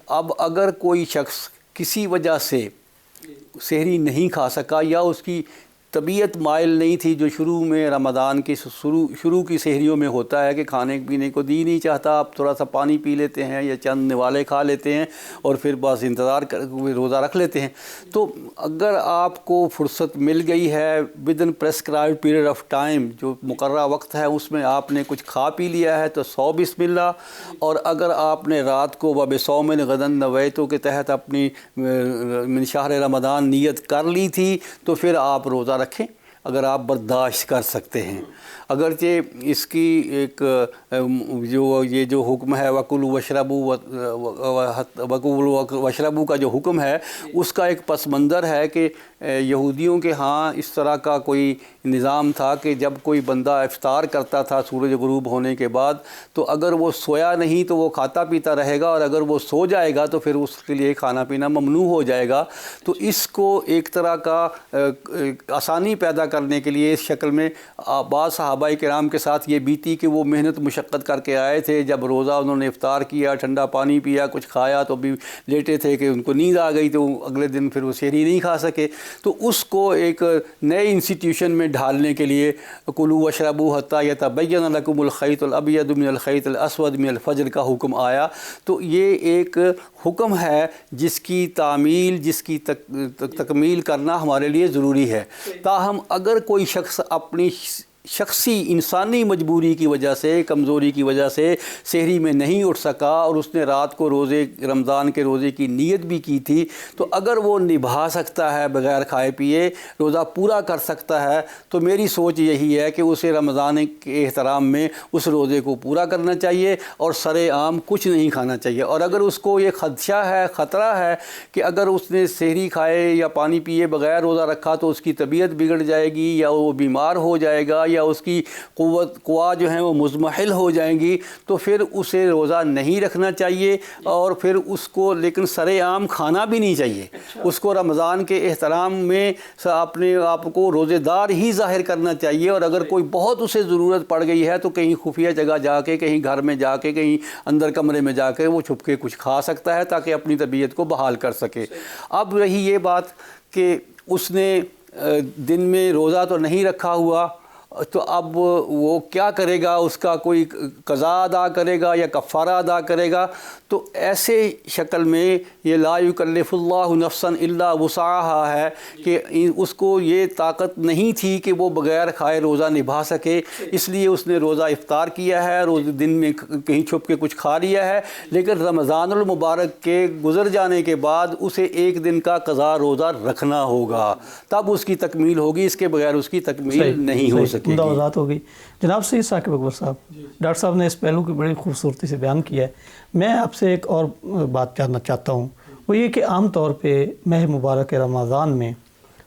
اب اگر کوئی شخص کسی وجہ سے سحری نہیں کھا سکا یا اس کی طبیعت مائل نہیں تھی, جو شروع میں رمضان کی شروع کی سحریوں میں ہوتا ہے کہ کھانے پینے کو دی نہیں چاہتا, آپ تھوڑا سا پانی پی لیتے ہیں یا چند نوالے کھا لیتے ہیں اور پھر بس انتظار کر روزہ رکھ لیتے ہیں. تو اگر آپ کو فرصت مل گئی ہے ودن پریسکرائبڈ پیریڈ آف ٹائم, جو مقررہ وقت ہے اس میں آپ نے کچھ کھا پی لیا ہے تو 100 بسم اللہ. اور اگر آپ نے رات کو وَبِصَوْمٍ غَدًا نَوَيْتُ کے تحت اپنی من شہر رمضان نیت کر لی تھی تو پھر آپ روزہ رکھیں اگر آپ برداشت کر سکتے ہیں. اگرچہ اس کی ایک یہ جو حکم ہے وَكُلُوا وَاشْرَبُوا کا جو حکم ہے اس کا ایک پس منظر ہے کہ یہودیوں کے ہاں اس طرح کا کوئی نظام تھا کہ جب کوئی بندہ افطار کرتا تھا سورج غروب ہونے کے بعد تو اگر وہ سویا نہیں تو وہ کھاتا پیتا رہے گا, اور اگر وہ سو جائے گا تو پھر اس کے لیے کھانا پینا ممنوع ہو جائے گا. تو اس کو ایک طرح کا آسانی پیدا کرنے کے لیے اس شکل میں بعض صحابہ کرام کے ساتھ یہ بیتی کہ وہ محنت مشقت کر کے آئے تھے, جب روزہ انہوں نے افطار کیا, ٹھنڈا پانی پیا, کچھ کھایا تو بھی لیٹے تھے کہ ان کو نیند آ گئی تو اگلے دن پھر وہ سحری نہیں کھا سکے. تو اس کو ایک نئے انسٹیٹیوشن میں ڈھالنے کے لیے کلوا واشربوا حتی یتبین لکم الخیط الابیض من الخیط الاسود من الفجر کا حکم آیا. تو یہ ایک حکم ہے جس کی تعمیل، جس کی تکمیل کرنا ہمارے لیے ضروری ہے. تاہم اگر کوئی شخص اپنی شخصی انسانی مجبوری کی وجہ سے، کمزوری کی وجہ سے سحری میں نہیں اٹھ سکا اور اس نے رات کو روزے رمضان کے روزے کی نیت بھی کی تھی، تو اگر وہ نبھا سکتا ہے بغیر کھائے پیے، روزہ پورا کر سکتا ہے، تو میری سوچ یہی ہے کہ اسے رمضان کے احترام میں اس روزے کو پورا کرنا چاہیے اور سر عام کچھ نہیں کھانا چاہیے. اور اگر اس کو یہ خدشہ ہے، خطرہ ہے کہ اگر اس نے سحری کھائے یا پانی پیے بغیر روزہ رکھا تو اس کی طبیعت بگڑ جائے گی یا وہ بیمار ہو جائے گا یا اس کی قوا جو ہیں وہ مزمحل ہو جائیں گی، تو پھر اسے روزہ نہیں رکھنا چاہیے اور پھر اس کو لیکن سر عام کھانا بھی نہیں چاہیے. اس کو رمضان کے احترام میں اپنے آپ کو روزے دار ہی ظاہر کرنا چاہیے. اور اگر کوئی بہت اسے ضرورت پڑ گئی ہے تو کہیں خفیہ جگہ جا کے، کہیں گھر میں جا کے، کہیں اندر کمرے میں جا کے وہ چھپ کے کچھ کھا سکتا ہے تاکہ اپنی طبیعت کو بحال کر سکے. اب رہی یہ بات کہ اس نے دن میں روزہ تو نہیں رکھا ہوا، تو اب وہ کیا کرے گا؟ اس کا کوئی قضا ادا کرے گا یا کفارہ ادا کرے گا؟ تو ایسے شکل میں یہ لا یکلف اللہ نفسا الا وسعها ہے کہ اس کو یہ طاقت نہیں تھی کہ وہ بغیر کھائے روزہ نبھا سکے، اس لیے اس نے روزہ افطار کیا ہے، روزہ دن میں کہیں چھپ کے کچھ کھا لیا ہے. لیکن رمضان المبارک کے گزر جانے کے بعد اسے ایک دن کا قضا روزہ رکھنا ہوگا، تب اس کی تکمیل ہوگی، اس کے بغیر اس کی تکمیل نہیں ہو سکتی. وضاحت ہو گئی. جناب سید ثاقب اکبر صاحب، ڈاکٹر صاحب نے اس پہلو کی بڑی خوبصورتی سے بیان کیا ہے. میں آپ سے ایک اور بات جاننا چاہتا ہوں، وہ یہ کہ عام طور پہ ماہ مبارک رمضان میں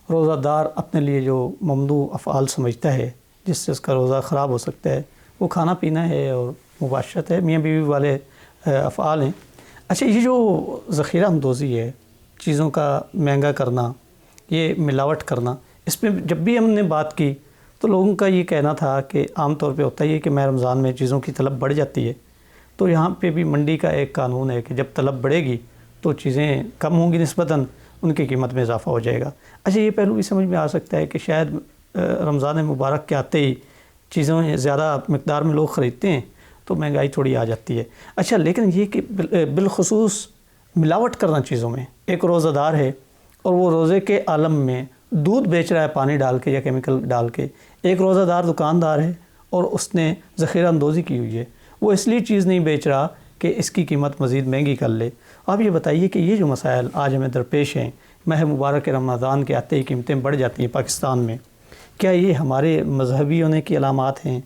روزہ دار اپنے لیے جو ممنوع افعال سمجھتا ہے جس سے اس کا روزہ خراب ہو سکتا ہے، وہ کھانا پینا ہے اور مباشرت ہے، میاں بیوی والے افعال ہیں. اچھا، یہ جو ذخیرہ اندوزی ہے، چیزوں کا مہنگا کرنا، یہ ملاوٹ کرنا، اس میں جب بھی ہم نے بات کی تو لوگوں کا یہ کہنا تھا کہ عام طور پہ ہوتا ہی ہے کہ ماہ رمضان میں چیزوں کی طلب بڑھ جاتی ہے، تو یہاں پہ بھی منڈی کا ایک قانون ہے کہ جب طلب بڑھے گی تو چیزیں کم ہوں گی، نسبتاً ان کی قیمت میں اضافہ ہو جائے گا. اچھا، یہ پہلو بھی سمجھ میں آ سکتا ہے کہ شاید رمضان مبارک کے آتے ہی چیزیں زیادہ مقدار میں لوگ خریدتے ہیں تو مہنگائی تھوڑی آ جاتی ہے. اچھا، لیکن یہ کہ بالخصوص ملاوٹ کرنا چیزوں میں، ایک روزہ دار ہے اور وہ روزے کے عالم میں دودھ بیچ رہا ہے پانی ڈال کے یا کیمیکل ڈال کے، ایک روزہ دار دکاندار ہے اور اس نے ذخیرہ اندوزی کی ہوئی ہے، وہ اس لیے چیز نہیں بیچ رہا کہ اس کی قیمت مزید مہنگی کر لے. آپ یہ بتائیے کہ یہ جو مسائل آج ہمیں درپیش ہیں، ماہ مبارک رمضان کے آتے ہی قیمتیں بڑھ جاتی ہیں پاکستان میں، کیا یہ ہمارے مذہبی ہونے کی علامات ہیں؟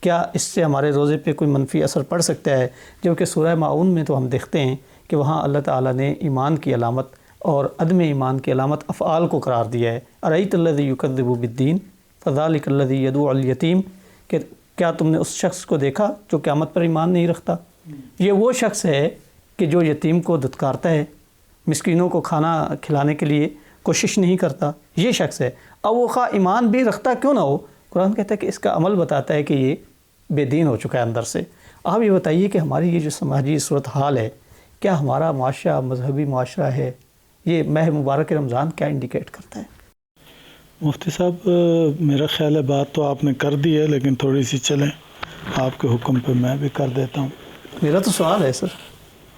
کیا اس سے ہمارے روزے پہ کوئی منفی اثر پڑ سکتا ہے؟ جبکہ سورہ ماعون میں تو ہم دیکھتے ہیں کہ وہاں اللہ تعالیٰ نے ایمان کی علامت اور عدم ایمان کی علامت افعال کو قرار دیا ہے. ارأیت الذی یکذب بالدین فذلک الذی یدعو الیتیم، کہ کیا تم نے اس شخص کو دیکھا جو قیامت پر ایمان نہیں رکھتا؟ یہ وہ شخص ہے کہ جو یتیم کو دھتکارتا ہے، مسکینوں کو کھانا کھلانے کے لیے کوشش نہیں کرتا، یہ شخص ہے. اب وہ خواہ ایمان بھی رکھتا کیوں نہ ہو، قرآن کہتا ہے کہ اس کا عمل بتاتا ہے کہ یہ بے دین ہو چکا ہے اندر سے. آپ یہ بتائیے کہ ہماری یہ جو سماجی صورتحال ہے، کیا ہمارا معاشرہ مذہبی معاشرہ ہے؟ یہ ماہ مبارک رمضان کیا انڈیکیٹ کرتا ہے؟ مفتی صاحب، میرا خیال ہے بات تو آپ نے کر دی ہے، لیکن تھوڑی سی چلیں آپ کے حکم پہ میں بھی کر دیتا ہوں. میرا تو سوال ہے سر.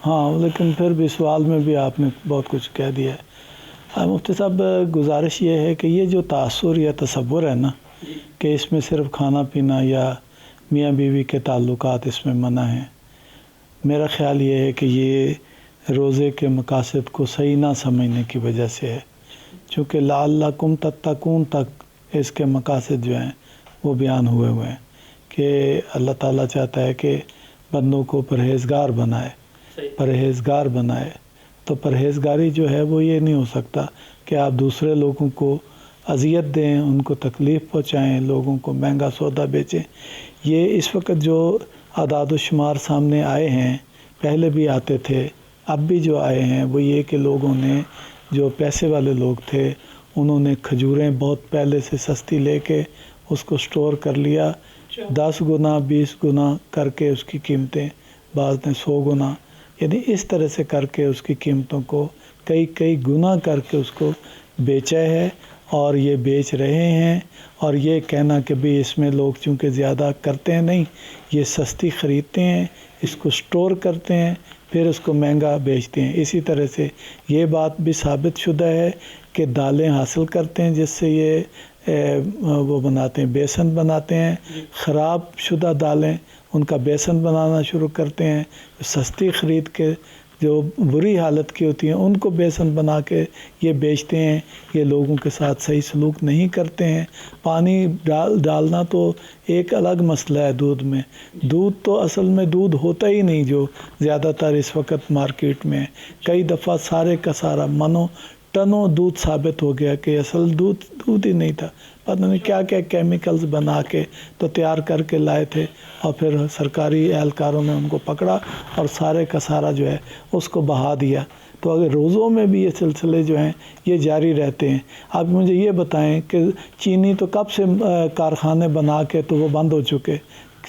ہاں، لیکن پھر بھی سوال میں بھی آپ نے بہت کچھ کہہ دیا ہے. مفتی صاحب، گزارش یہ ہے کہ یہ جو تاثر یا تصور ہے نا کہ اس میں صرف کھانا پینا یا میاں بیوی کے تعلقات اس میں منع ہیں، میرا خیال یہ ہے کہ یہ روزے کے مقاصد کو صحیح نہ سمجھنے کی وجہ سے ہے. چونکہ لعلکم تتقون تک اس کے مقاصد جو ہیں وہ بیان ہوئے ہیں کہ اللہ تعالیٰ چاہتا ہے کہ بندوں کو پرہیزگار بنائے. تو پرہیزگاری جو ہے وہ یہ نہیں ہو سکتا کہ آپ دوسرے لوگوں کو اذیت دیں، ان کو تکلیف پہنچائیں، لوگوں کو مہنگا سودا بیچیں. یہ اس وقت جو اعداد و شمار سامنے آئے ہیں، پہلے بھی آتے تھے، اب بھی جو آئے ہیں، وہ یہ کہ لوگوں نے، جو پیسے والے لوگ تھے، انہوں نے کھجوریں بہت پہلے سے سستی لے کے اس کو سٹور کر لیا، 10 گنا 20 گنا کر کے اس کی قیمتیں، بعض نے 100 گنا، یعنی اس طرح سے کر کے اس کی قیمتوں کو کئی گنا کر کے اس کو بیچا ہے اور یہ بیچ رہے ہیں، اور یہ کہنا کہ بھی اس میں لوگ چونکہ زیادہ کرتے ہیں نہیں، یہ سستی خریدتے ہیں، اس کو سٹور کرتے ہیں، پھر اس کو مہنگا بیچتے ہیں۔ اسی طرح سے یہ بات بھی ثابت شدہ ہے کہ دالیں حاصل کرتے ہیں جس سے یہ وہ بناتے ہیں، بیسن بناتے ہیں، خراب شدہ دالیں ان کا بیسن بنانا شروع کرتے ہیں، سستی خرید کے جو بری حالت کی ہوتی ہیں ان کو بیسن بنا کے یہ بیچتے ہیں۔ یہ لوگوں کے ساتھ صحیح سلوک نہیں کرتے ہیں۔ پانی ڈالنا تو ایک الگ مسئلہ ہے دودھ میں، دودھ تو اصل میں دودھ ہوتا ہی نہیں جو زیادہ تر اس وقت مارکیٹ میں ہے۔ کئی دفعہ سارے کا سارا منوں ٹنوں دودھ ثابت ہو گیا کہ اصل دودھ ہی نہیں تھا، پتہ نہیں کیا کیا کیمیکلز بنا کے تو تیار کر کے لائے تھے، اور پھر سرکاری اہلکاروں نے ان کو پکڑا اور سارے کا سارا جو ہے اس کو بہا دیا۔ تو اگر روزوں میں بھی یہ سلسلے جو ہیں یہ جاری رہتے ہیں۔ آپ مجھے یہ بتائیں کہ چینی تو کب سے کارخانے بنا کے تو وہ بند ہو چکے،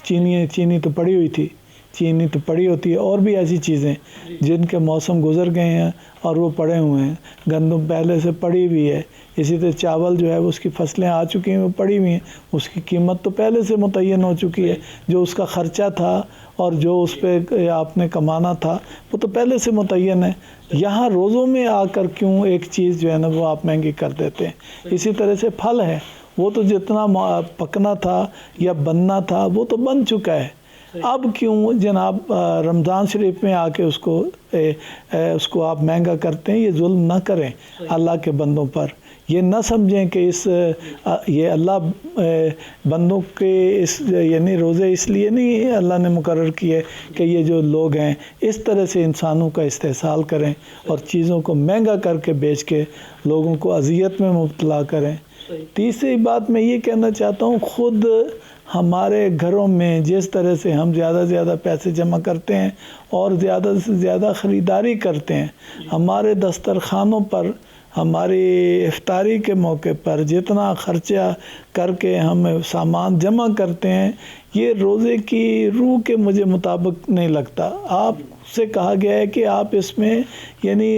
چینی تو پڑی ہوئی تھی، چینی تو پڑی ہوتی ہے، اور بھی ایسی چیزیں جن کے موسم گزر گئے ہیں اور وہ پڑے ہوئے ہیں، گندم پہلے سے پڑی ہوئی ہے، اسی طرح چاول جو ہے اس کی فصلیں آ چکی ہیں، وہ پڑی ہوئی ہیں، اس کی قیمت تو پہلے سے متعین ہو چکی ہے، جو اس کا خرچہ تھا اور جو اس پہ آپ نے کمانا تھا وہ تو پہلے سے متعین ہے۔ یہاں روزوں میں آ کر کیوں ایک چیز جو ہے نا وہ آپ مہنگی کر دیتے ہیں؟ اسی طرح سے پھل ہے، وہ تو جتنا پکنا تھا یا بننا تھا وہ تو بن چکا ہے، اب کیوں جناب رمضان شریف میں آ کے اس کو آپ مہنگا کرتے ہیں؟ یہ ظلم نہ کریں اللہ کے بندوں پر، یہ نہ سمجھیں کہ یہ اللہ بندوں کے یعنی روزے اس لیے نہیں اللہ نے مقرر کیے کہ یہ جو لوگ ہیں اس طرح سے انسانوں کا استحصال کریں اور چیزوں کو مہنگا کر کے بیچ کے لوگوں کو اذیت میں مبتلا کریں۔ تیسری بات میں یہ کہنا چاہتا ہوں، خود ہمارے گھروں میں جس طرح سے ہم زیادہ سے زیادہ پیسے جمع کرتے ہیں اور زیادہ سے زیادہ خریداری کرتے ہیں، ہمارے دسترخوانوں پر ہماری افطاری کے موقع پر جتنا خرچہ کر کے ہم سامان جمع کرتے ہیں، یہ روزے کی روح کے مجھے مطابق نہیں لگتا۔ آپ سے کہا گیا ہے کہ آپ اس میں یعنی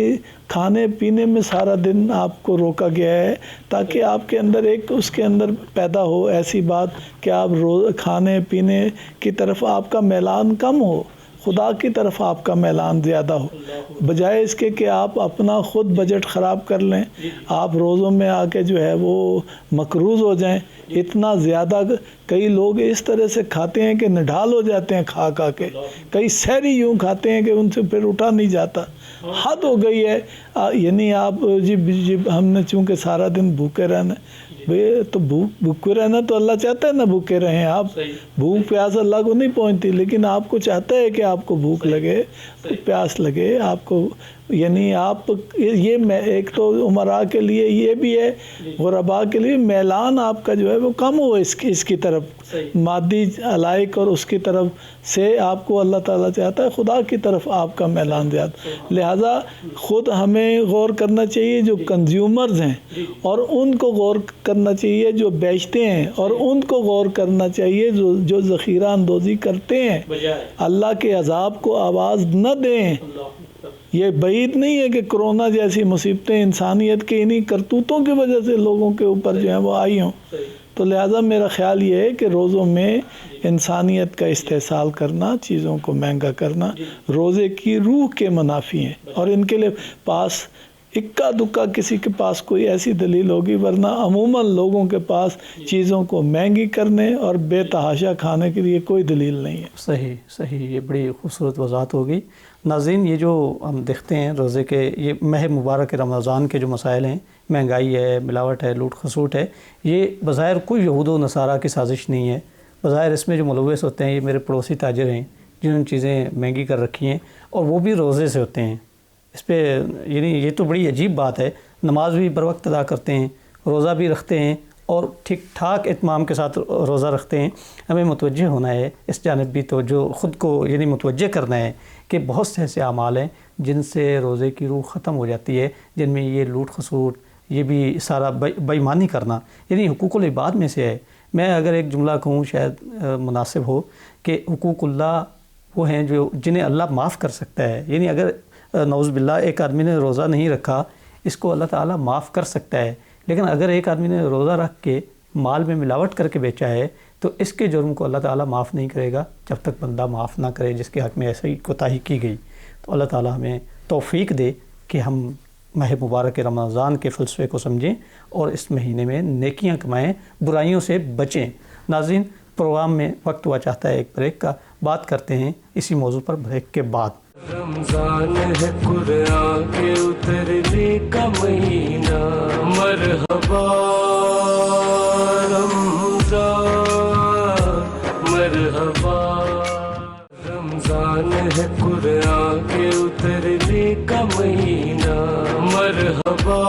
کھانے پینے میں سارا دن آپ کو روکا گیا ہے تاکہ آپ کے اندر اس کے اندر پیدا ہو ایسی بات کہ آپ کھانے پینے کی طرف آپ کا میلان کم ہو، خدا کی طرف آپ کا میلان زیادہ ہو، بجائے اس کے کہ آپ اپنا خود بجٹ خراب کر لیں، آپ روزوں میں آ کے جو ہے وہ مقروض ہو جائیں۔ اتنا زیادہ کئی لوگ اس طرح سے کھاتے ہیں کہ نڈھال ہو جاتے ہیں کھا کے، کئی سحری یوں کھاتے ہیں کہ ان سے پھر اٹھا نہیں جاتا، حد ہو گئی ہے۔ یعنی آپ جی ہم نے چونکہ سارا دن بھوکے رہنا، تو بھوکے رہنا تو اللہ چاہتا ہے نا بھوکے رہیں آپ، بھوک پیاس اللہ کو نہیں پہنچتی، لیکن آپ کو چاہتا ہے کہ آپ کو بھوک لگے، پیاس لگے آپ کو، یعنی آپ یہ ایک تو عمراء کے لیے یہ بھی ہے، غرباء کے لیے میلان آپ کا جو ہے وہ کم ہو اس کی طرف، مادی علائق اور اس کی طرف سے آپ کو اللہ تعالیٰ چاہتا ہے خدا کی طرف آپ کا میلان زیادہ۔ لہٰذا خود ہمیں غور کرنا چاہیے جو کنزیومرز ہیں، اور ان کو غور کرنا چاہیے جو بیچتے ہیں، اور ان کو غور کرنا چاہیے جو ذخیرہ اندوزی کرتے ہیں۔ اللہ کے عذاب کو آواز نہ دیں۔ یہ بعید نہیں ہے کہ کرونا جیسی مصیبتیں انسانیت کے انہی کرتوتوں کی وجہ سے لوگوں کے اوپر جو ہیں وہ آئی ہوں۔ تو لہٰذا میرا خیال یہ ہے کہ روزوں میں انسانیت کا استحصال کرنا، چیزوں کو مہنگا کرنا روزے کی روح کے منافی ہیں، اور ان کے لیے پاس اکا دکا کسی کے پاس کوئی ایسی دلیل ہوگی، ورنہ عموماً لوگوں کے پاس چیزوں کو مہنگی کرنے اور بے تحاشا کھانے کے لیے کوئی دلیل نہیں ہے۔ صحیح، یہ بڑی خوبصورت وضاحت ہوگی۔ ناظرین، یہ جو ہم دیکھتے ہیں روزے کے یہ ماہ مبارک رمضان کے جو مسائل ہیں، مہنگائی ہے، ملاوٹ ہے، لوٹ خسوٹ ہے، یہ بظاہر کوئی یہود و نصارہ کی سازش نہیں ہے۔ بظاہر اس میں جو ملوث ہوتے ہیں یہ میرے پڑوسی تاجر ہیں جنہوں نے چیزیں مہنگی کر رکھی ہیں، اور وہ بھی روزے سے ہوتے ہیں۔ اس پہ یعنی یہ تو بڑی عجیب بات ہے، نماز بھی بر وقت ادا کرتے ہیں، روزہ بھی رکھتے ہیں، اور ٹھیک ٹھاک اتمام کے ساتھ روزہ رکھتے ہیں۔ ہمیں متوجہ ہونا ہے اس جانب بھی، تو جو خود کو یعنی متوجہ کرنا ہے کہ بہت سے ایسے اعمال ہیں جن سے روزے کی روح ختم ہو جاتی ہے، جن میں یہ لوٹ خسوٹ، یہ بھی سارا بے ایمانی کرنا یعنی حقوق العباد میں سے ہے۔ میں اگر ایک جملہ کہوں شاید مناسب ہو کہ حقوق اللہ وہ ہیں جنہیں اللہ معاف کر سکتا ہے۔ یعنی اگر نعوذ باللہ ایک آدمی نے روزہ نہیں رکھا، اس کو اللہ تعالیٰ معاف کر سکتا ہے، لیکن اگر ایک آدمی نے روزہ رکھ کے مال میں ملاوٹ کر کے بیچا ہے تو اس کے جرم کو اللہ تعالیٰ معاف نہیں کرے گا جب تک بندہ معاف نہ کرے جس کے حق میں ایسے ہی کوتاہی کی گئی۔ تو اللہ تعالیٰ ہمیں توفیق دے کہ ہم ماہ مبارک رمضان کے فلسفے کو سمجھیں اور اس مہینے میں نیکیاں کمائیں، برائیوں سے بچیں۔ ناظرین، پروگرام میں وقت ہوا چاہتا ہے ایک بریک کا، بات کرتے ہیں اسی موضوع پر بریک کے بعد۔ رمضان ہے قرآن کے اترنے کا مہینہ، مرحبا رمضان مرحبا، رمضان ہے قرآن کے اترنے کا مہینہ، مرحبا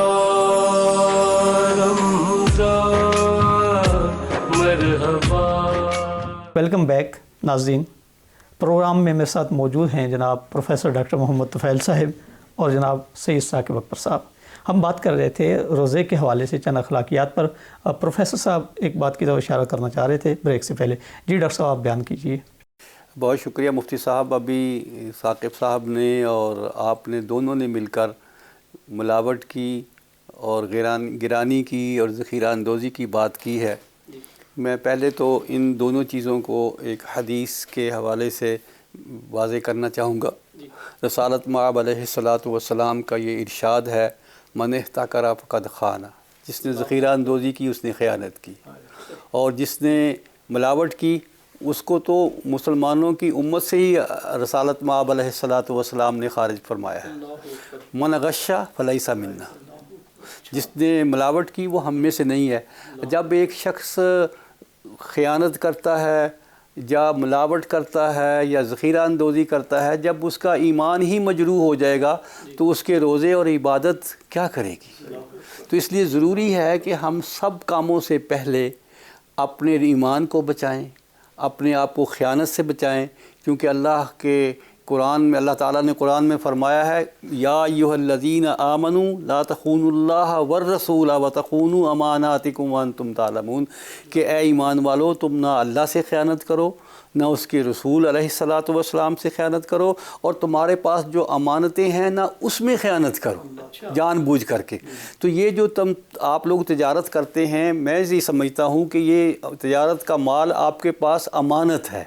رمضان مرحبا۔ ویلکم بیک ناظرین، پروگرام میں میرے ساتھ موجود ہیں جناب پروفیسر ڈاکٹر محمد طفیل صاحب اور جناب سید ثاقب اکبر صاحب۔ ہم بات کر رہے تھے روزے کے حوالے سے چند اخلاقیات پر۔ پروفیسر صاحب ایک بات کی طرف اشارہ کرنا چاہ رہے تھے بریک سے پہلے۔ جی ڈاکٹر صاحب آپ بیان کیجیے۔ بہت شکریہ مفتی صاحب۔ ابھی ثاقب صاحب نے اور آپ نے دونوں نے مل کر ملاوٹ کی اور گرانی کی اور ذخیرہ اندوزی کی بات کی ہے۔ میں پہلے تو ان دونوں چیزوں کو ایک حدیث کے حوالے سے واضح کرنا چاہوں گا۔ رسالت مآب علیہ الصلاۃ والسلام کا یہ ارشاد ہے، من احتکر فقد خان، جس نے ذخیرہ اندوزی کی اس نے خیانت کی، اور جس نے ملاوٹ کی اس کو تو مسلمانوں کی امت سے ہی رسالت مآب علیہ الصلاۃ والسلام نے خارج فرمایا ہے۔ من غش فلیس منا، جس نے ملاوٹ کی وہ ہم میں سے نہیں ہے۔ جب ایک شخص خیانت کرتا ہے یا ملاوٹ کرتا ہے یا ذخیرہ اندوزی کرتا ہے، جب اس کا ایمان ہی مجروح ہو جائے گا تو اس کے روزے اور عبادت کیا کرے گی؟ تو اس لیے ضروری ہے کہ ہم سب کاموں سے پہلے اپنے ایمان کو بچائیں، اپنے آپ کو خیانت سے بچائیں، کیونکہ اللہ کے قرآن میں اللہ تعالیٰ نے قرآن میں فرمایا ہے، یا ایھا الذین آمنوا لا تخونوا اللہ والرسول وتخونوا اماناتکم وانتم تعلمون، کہ اے ایمان والو تم نہ اللہ سے خیانت کرو، نہ اس کے رسول علیہ الصلاۃ والسلام سے خیانت کرو، اور تمہارے پاس جو امانتیں ہیں نہ اس میں خیانت کرو جان بوجھ کر کے۔ تو یہ جو آپ لوگ تجارت کرتے ہیں، میں یہ سمجھتا ہوں کہ یہ تجارت کا مال آپ کے پاس امانت ہے،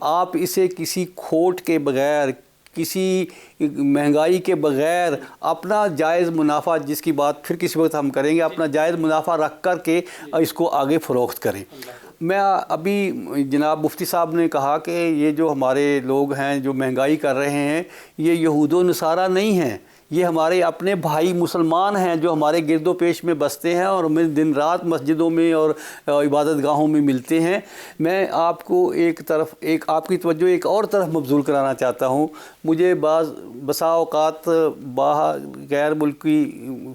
آپ اسے کسی کھوٹ کے بغیر، کسی مہنگائی کے بغیر اپنا جائز منافع، جس کی بات پھر کسی وقت ہم کریں گے، اپنا جائز منافع رکھ کر کے اس کو آگے فروخت کریں۔ میں ابھی جناب مفتی صاحب نے کہا کہ یہ جو ہمارے لوگ ہیں جو مہنگائی کر رہے ہیں، یہ یہود و نصارہ نہیں ہیں، یہ ہمارے اپنے بھائی مسلمان ہیں جو ہمارے گرد و پیش میں بستے ہیں اور ہمیں دن رات مسجدوں میں اور عبادت گاہوں میں ملتے ہیں۔ میں آپ کو آپ کی توجہ ایک اور طرف مبذول کرانا چاہتا ہوں۔ مجھے بسا اوقات غیر ملکی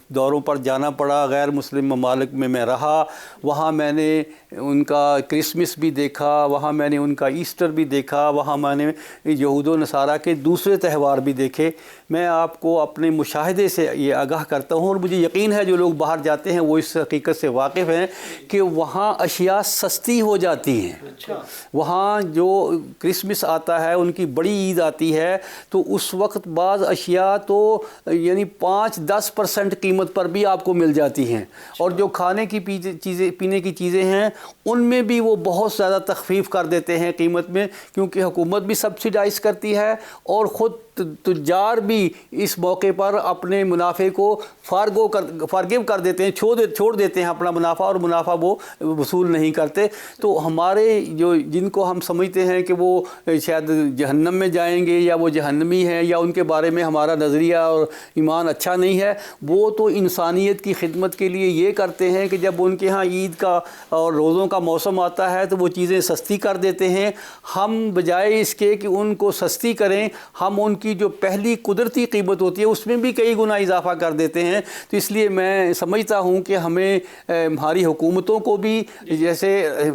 دوروں پر جانا پڑا، غیر مسلم ممالک میں رہا، وہاں میں نے ان کا کرسمس بھی دیکھا، وہاں میں نے ان کا ایسٹر بھی دیکھا، وہاں میں نے یہود و نصارہ کے دوسرے تہوار بھی دیکھے۔ میں آپ کو اپنے مشاہدے سے یہ آگاہ کرتا ہوں، اور مجھے یقین ہے جو لوگ باہر جاتے ہیں وہ اس حقیقت سے واقف ہیں کہ وہاں اشیاء سستی ہو جاتی ہیں۔ وہاں جو کرسمس آتا ہے، ان کی بڑی عید آتی ہے، تو اس وقت بعض اشیاء تو یعنی 5-10% قیمت پر بھی آپ کو مل جاتی ہیں، اور جو کھانے کی پینے کی چیزیں ہیں ان میں بھی وہ بہت زیادہ تخفیف کر دیتے ہیں قیمت میں، کیونکہ حکومت بھی سبسیڈائز کرتی ہے اور خود تجار بھی اس موقع پر اپنے منافع کو فارگیو کر دیتے ہیں، چھوڑ دیتے ہیں اپنا منافع، اور منافع وہ وصول نہیں کرتے۔ تو ہمارے جن کو ہم سمجھتے ہیں کہ وہ شاید جہنم میں جائیں گے یا وہ جہنمی ہیں یا ان کے بارے میں ہمارا نظریہ اور ایمان اچھا نہیں ہے، وہ تو انسانیت کی خدمت کے لیے یہ کرتے ہیں کہ جب ان کے ہاں عید کا اور روزوں کا موسم آتا ہے تو وہ چیزیں سستی کر دیتے ہیں۔ ہم بجائے اس کے کہ ان کو سستی کریں، ہم ان کی جو پہلی قدرتی قیمت ہوتی ہے اس میں بھی کئی گنا اضافہ کر دیتے ہیں۔ تو اس لیے میں سمجھتا ہوں کہ ہمیں ہماری حکومتوں کو بھی، جیسے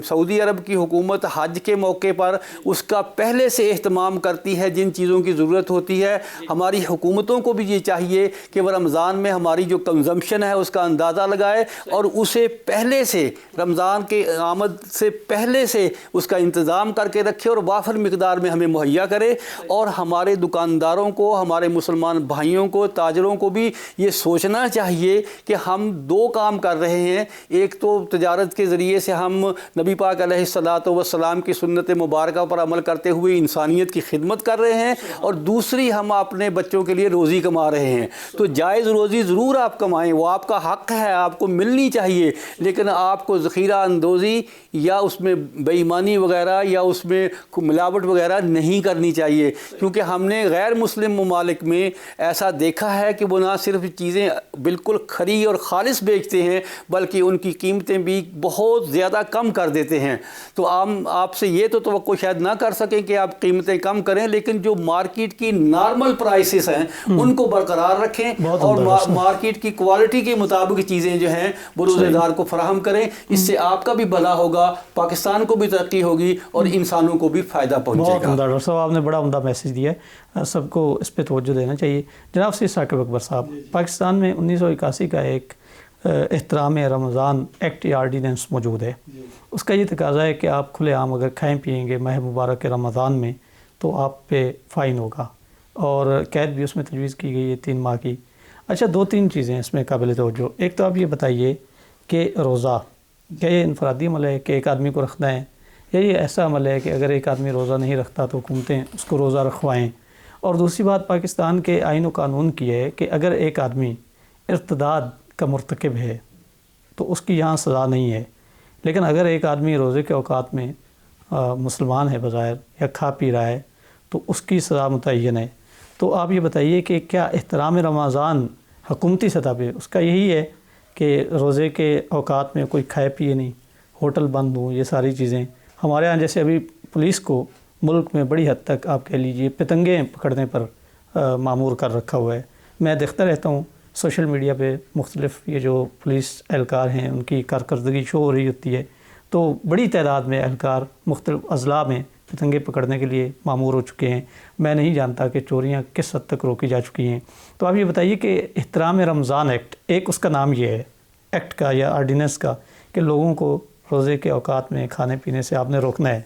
سعودی عرب کی حکومت حج کے موقع پر اس کا پہلے سے اہتمام کرتی ہے جن چیزوں کی ضرورت ہوتی ہے، ہماری حکومتوں کو بھی یہ چاہیے کہ وہ رمضان میں ہماری جو کنزمپشن ہے اس کا اندازہ لگائے اور اسے پہلے سے، رمضان کے آمد سے پہلے سے اس کا انتظام کر کے رکھے اور وافر مقدار میں ہمیں مہیا کرے، اور ہمارے دکاندار دکانداروں کو، ہمارے مسلمان بھائیوں کو، تاجروں کو بھی یہ سوچنا چاہیے کہ ہم دو کام کر رہے ہیں. ایک تو تجارت کے ذریعے سے ہم نبی پاک علیہ الصلاۃ والسلام کی سنت مبارکہ پر عمل کرتے ہوئے انسانیت کی خدمت کر رہے ہیں، اور دوسری ہم اپنے بچوں کے لیے روزی کما رہے ہیں. تو جائز روزی ضرور آپ کمائیں، وہ آپ کا حق ہے، آپ کو ملنی چاہیے، لیکن آپ کو ذخیرہ اندوزی یا اس میں بے ایمانی وغیرہ یا اس میں ملاوٹ وغیرہ نہیں کرنی چاہیے. کیونکہ ہم نے غیر مسلم ممالک میں ایسا دیکھا ہے کہ وہ نہ صرف چیزیں بالکل کھری اور خالص بیچتے ہیں بلکہ ان کی قیمتیں بھی بہت زیادہ کم کر دیتے ہیں. تو آپ سے یہ تو توقع شاید نہ کر سکیں کہ آپ قیمتیں کم کریں، لیکن جو مارکیٹ کی نارمل پرائسز ہیں ان کو برقرار رکھیں اور مارکیٹ کی کوالٹی کے مطابق چیزیں جو ہیں وہ روزے دار کو فراہم کریں. اس سے آپ کا بھی بھلا ہوگا، پاکستان کو بھی ترقی ہوگی اور انسانوں کو بھی فائدہ پہنچے گا. بہت ڈاکٹر صاحب آپ نے بڑا عمدہ میسیج دیا ہے، سب کو اس پہ توجہ دینا چاہیے. جناب سید ثاقب اکبر صاحب، پاکستان میں 1981 کا ایک احترام رمضان ایکٹ یا آرڈیننس موجود ہے. اس کا یہ تقاضا ہے کہ آپ کھلے عام اگر کھائیں پیئیں گے ماہ مبارک رمضان میں تو آپ پہ فائن ہوگا، اور قید بھی اس میں تجویز کی گئی ہے 3 ماہ کی. اچھا، 2-3 چیزیں اس میں قابل توجہ. ایک تو آپ یہ بتائیے کہ روزہ کیا یہ انفرادی عمل ہے کہ ایک آدمی کو رکھنا ہے، یا یہ ایسا عمل ہے کہ اگر ایک آدمی روزہ نہیں رکھتا تو حکومتیں اس کو روزہ رکھوائیں؟ اور دوسری بات، پاکستان کے آئین و قانون کی ہے کہ اگر ایک آدمی ارتداد کا مرتکب ہے تو اس کی یہاں سزا نہیں ہے، لیکن اگر ایک آدمی روزے کے اوقات میں مسلمان ہے بظاہر یا کھا پی رہا ہے تو اس کی سزا متعین ہے. تو آپ یہ بتائیے کہ کیا احترام رمضان حکومتی سطح پہ اس کا یہی ہے کہ روزے کے اوقات میں کوئی کھائے پیے نہیں، ہوٹل بند ہوں، یہ ساری چیزیں؟ ہمارے ہاں جیسے ابھی پولیس کو ملک میں بڑی حد تک آپ کہہ لیجئے پتنگیں پکڑنے پر معمور کر رکھا ہوا ہے. میں دیکھتا رہتا ہوں سوشل میڈیا پہ مختلف یہ جو پولیس اہلکار ہیں ان کی کارکردگی شو ہو رہی ہوتی ہے، تو بڑی تعداد میں اہلکار مختلف اضلاع میں پتنگیں پکڑنے کے لیے معمور ہو چکے ہیں. میں نہیں جانتا کہ چوریاں کس حد تک روکی جا چکی ہیں. تو آپ یہ بتائیے کہ احترام رمضان ایکٹ، ایک اس کا نام یہ ہے ایکٹ کا یا آرڈیننس کا کہ لوگوں کو روزے کے اوقات میں کھانے پینے سے آپ نے روکنا ہے،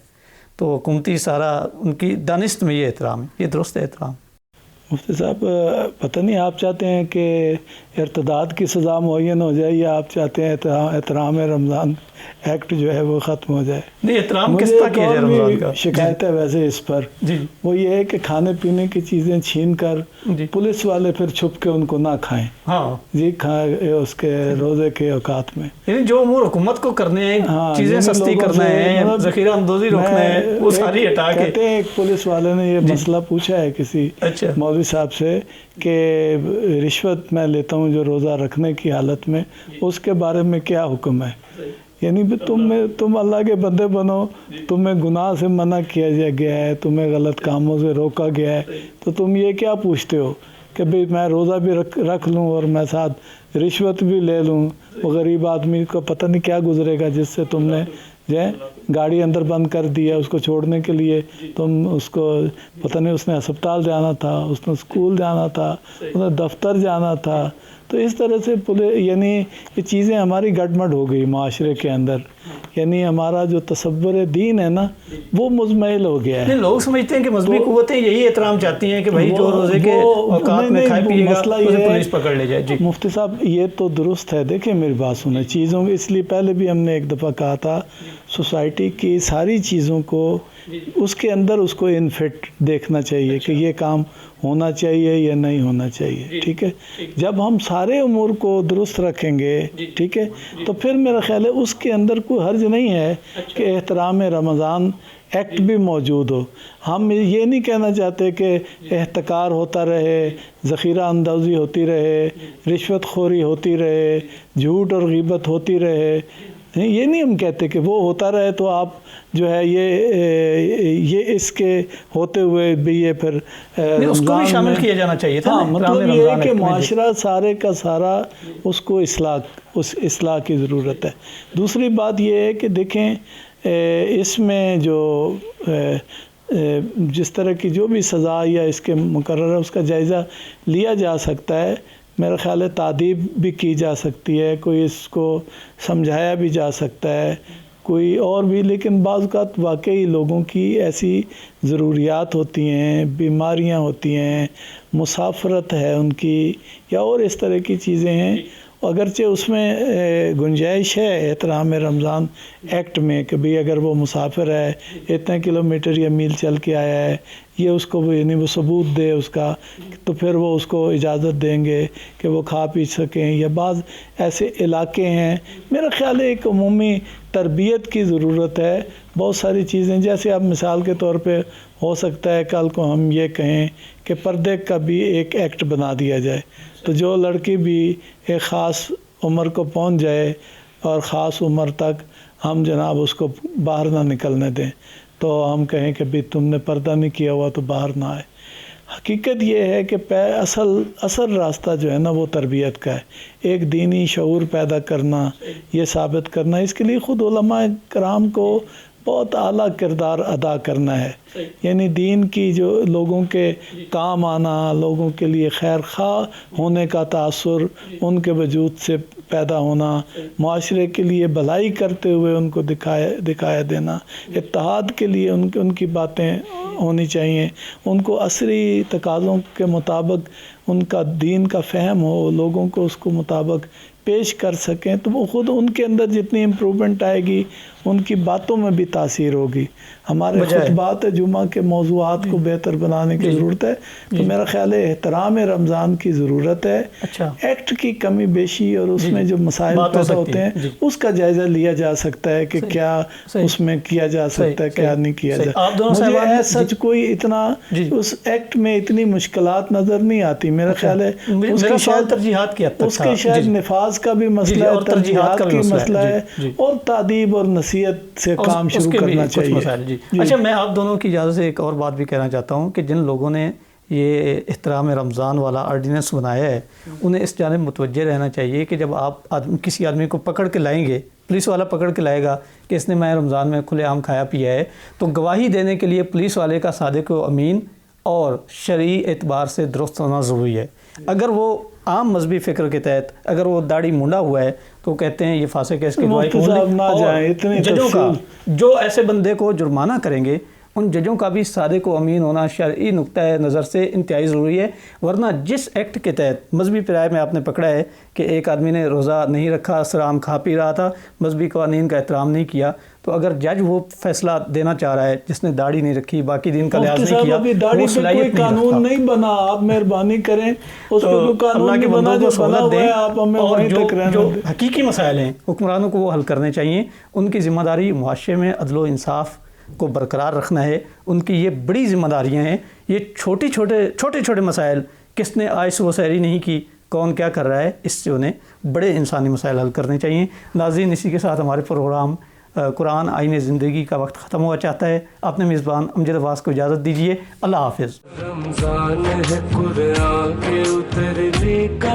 تو حکومتی سارا ان کی دانست میں یہ احترام ہے، یہ درست ہے احترام؟ مفتی صاحب پتہ نہیں آپ چاہتے ہیں کہ ارتداد کی سزا معین ہو جائے یا آپ چاہتے ہیں احترام رمضان ایکٹ جو ہے وہ ختم ہو جائے؟ نہیں، احترام کس طرح کیا جائے رمضان کا؟ شکایت ہے ویسے اس پر وہ یہ ہے کہ کھانے پینے کی چیزیں چھین کر پولیس والے پھر چھپ کے ان کو نہ کھائیں. ہاں جی، کھائیں اس کے روزے کے اوقات میں، یعنی جو امور حکومت کو کرنے ہیں، چیزیں سستی کرنا ہے، ذخیرہ اندوزی روکنا ہے، وہ ساری ہٹا کے. کہتے ہیں ایک پولیس والے نے یہ مسئلہ پوچھا ہے کسی مولوی صاحب سے کہ رشوت میں لیتا ہوں جو روزہ رکھنے کی حالت میں، اس کے بارے میں کیا حکم ہے؟ یعنی تم اللہ کے بندے بنو، تمہیں گناہ سے منع کیا گیا ہے، تمہیں غلط کاموں سے روکا گیا ہے، تو تم یہ کیا پوچھتے ہو کہ بھئی میں روزہ بھی رکھ لوں اور میں ساتھ رشوت بھی لے لوں؟ وہ غریب آدمی کو پتہ نہیں کیا گزرے گا جس سے تم نے جو ہے گاڑی اندر بند کر دیا اس کو چھوڑنے کے لیے. تم اس کو پتہ نہیں، اس نے ہسپتال جانا تھا، اس نے اسکول جانا تھا، اس نے دفتر جانا تھا. تو اس طرح سے یعنی یہ چیزیں ہماری گڑبڑ ہو گئی معاشرے کے اندر. یعنی ہمارا جو تصور دین ہے نا وہ مزمحل ہو گیا ہے. لوگ سمجھتے ہیں کہ مذہبی قوتیں یہی احترام چاہتی ہیں کہ بھائی جو روزے کے اوقات میں کھائے پیے گا اسے پولیس پکڑ لے جائے. مفتی صاحب یہ تو درست ہے، دیکھیں میری بات سنیں چیزوں کی. اس لیے پہلے بھی ہم نے ایک دفعہ کہا تھا سوسائٹی کی ساری چیزوں کو اس کے اندر اس کو انفٹ دیکھنا چاہیے کہ یہ کام ہونا چاہیے یا نہیں ہونا چاہیے. ٹھیک ہے، جب ہم سارے امور کو درست رکھیں گے ٹھیک ہے تو پھر میرا خیال ہے اس کے اندر کوئی حرج نہیں ہے کہ احترام رمضان ایکٹ بھی موجود ہو. ہم یہ نہیں کہنا چاہتے کہ احتکار ہوتا رہے، ذخیرہ اندوزی ہوتی رہے، رشوت خوری ہوتی رہے، جھوٹ اور غیبت ہوتی رہے. یہ نہیں ہم کہتے کہ وہ ہوتا رہے تو آپ جو ہے یہ اس کے ہوتے ہوئے بھی یہ پھر اس کو بھی شامل کیا جانا چاہیے تھا. مطلب یہ ہے کہ معاشرہ سارے کا سارا اس کو اصلاح کی ضرورت ہے. دوسری بات یہ ہے کہ دیکھیں اس میں جو جس طرح کی جو بھی سزا یا اس کے مقرر ہے اس کا جائزہ لیا جا سکتا ہے. میرا خیال ہے تعدیب بھی کی جا سکتی ہے، کوئی اس کو سمجھایا بھی جا سکتا ہے، کوئی اور بھی، لیکن بعض اوقات واقعی لوگوں کی ایسی ضروریات ہوتی ہیں، بیماریاں ہوتی ہیں، مسافرت ہے ان کی، یا اور اس طرح کی چیزیں ہیں، اگرچہ اس میں گنجائش ہے احترام رمضان ایکٹ میں کہ بھی اگر وہ مسافر ہے، اتنے کلومیٹر یا میل چل کے آیا ہے، یہ اس کو یعنی وہ ثبوت دے اس کا، تو پھر وہ اس کو اجازت دیں گے کہ وہ کھا پی سکیں. یا بعض ایسے علاقے ہیں، میرا خیال ہے ایک عمومی تربیت کی ضرورت ہے. بہت ساری چیزیں جیسے اب مثال کے طور پہ ہو سکتا ہے کل کو ہم یہ کہیں کہ پردے کا بھی ایک ایکٹ بنا دیا جائے، تو جو لڑکی بھی ایک خاص عمر کو پہنچ جائے اور خاص عمر تک ہم جناب اس کو باہر نہ نکلنے دیں، تو ہم کہیں کہ بھی تم نے پردہ نہیں کیا ہوا تو باہر نہ آئے. حقیقت یہ ہے کہ اصل راستہ جو ہے نا وہ تربیت کا ہے. ایک دینی شعور پیدا کرنا، یہ ثابت کرنا، اس کے لیے خود علماء کرام کو بہت اعلیٰ کردار ادا کرنا ہے. یعنی دین کی جو لوگوں کے کام آنا، لوگوں کے لیے خیر خواہ ہونے کا تاثر ان کے وجود سے پیدا ہونا، معاشرے کے لیے بھلائی کرتے ہوئے ان کو دکھایا دینا، اتحاد کے لیے ان کی باتیں ہونی چاہیے، ان کو عصری تقاضوں کے مطابق ان کا دین کا فہم ہو، لوگوں کو اس کو مطابق پیش کر سکیں، تو وہ خود ان کے اندر جتنی امپرومنٹ آئے گی ان کی باتوں میں بھی تاثیر ہوگی. ہمارے خطبات جمعہ کے موضوعات کو بہتر بنانے کی ضرورت ہے. تو میرا خیال ہے احترام رمضان کی ضرورت ہے. ایکٹ کی کمی بیشی اور اس میں جو مسائل پیدا ہوتے ہیں اس کا جائزہ لیا جا سکتا ہے کہ کیا اس میں کیا جا سکتا ہے، کیا نہیں کیا جا سکتا. مجھے سچ کوئی اتنا اس ایکٹ میں اتنی مشکلات نظر نہیں آتی. میرا خیال ہے اس کے شاید نفاذ کا بھی مسئلہ ہے، ترجیحات کی مسئلہ ہے، اور تعدیب اور نصیحت سے کام شروع کرنا چاہیے. اچھا، میں آپ دونوں کی اجازت سے ایک اور بات بھی کہنا چاہتا ہوں کہ جن لوگوں نے یہ احترام رمضان والا آرڈیننس بنایا ہے انہیں اس جانب متوجہ رہنا چاہیے کہ جب آپ کسی آدمی کو پکڑ کے لائیں گے، پولیس والا پکڑ کے لائے گا کہ اس نے ماہ رمضان میں کھلے عام کھایا پیا ہے، تو گواہی دینے کے لیے پولیس والے کا صادق و امین اور شرعی اعتبار سے درست ہونا ضروری ہے. اگر وہ عام مذہبی فکر کے تحت اگر وہ داڑھی مونڈا ہوا ہے تو کہتے ہیں یہ فاسق ہے، اس کی گواہی. ججوں کا جو ایسے بندے کو جرمانہ کریں گے ان ججوں کا بھی صادق و امین ہونا شرعی نقطۂ نظر سے انتہائی ضروری ہے. ورنہ جس ایکٹ کے تحت مذہبی پیرائی میں آپ نے پکڑا ہے کہ ایک آدمی نے روزہ نہیں رکھا، سرام کھا پی رہا تھا، مذہبی قوانین کا احترام نہیں کیا، تو اگر جج وہ فیصلہ دینا چاہ رہا ہے جس نے داڑھی نہیں رکھی، باقی دین کا لحاظ نہیں کیا، داڑھی پہ کوئی قانون نہیں بنا، آپ مہربانی کریں اس پہ کوئی قانون نہیں بنا، جو بنا ہوا ہے آپ ہمیں وہیں تک رہنے دیں. جو حقیقی مسائل ہیں حکمرانوں کو وہ حل کرنے چاہیے. ان کی ذمہ داری معاشرے میں عدل و انصاف کو برقرار رکھنا ہے. ان کی یہ بڑی ذمہ داریاں ہیں. یہ چھوٹے مسائل، کس نے آج صبح سحری نہیں کی، کون کیا کر رہا ہے، اس سے انہیں بڑے انسانی مسائل حل کرنے چاہیے. ناظرین، اسی کے ساتھ ہمارے پروگرام قرآن آئین زندگی کا وقت ختم ہوا چاہتا ہے. اپنے میزبان امجد عباس کو اجازت دیجیے. اللہ حافظ. رمضان ہے قرآن کے اترنے کا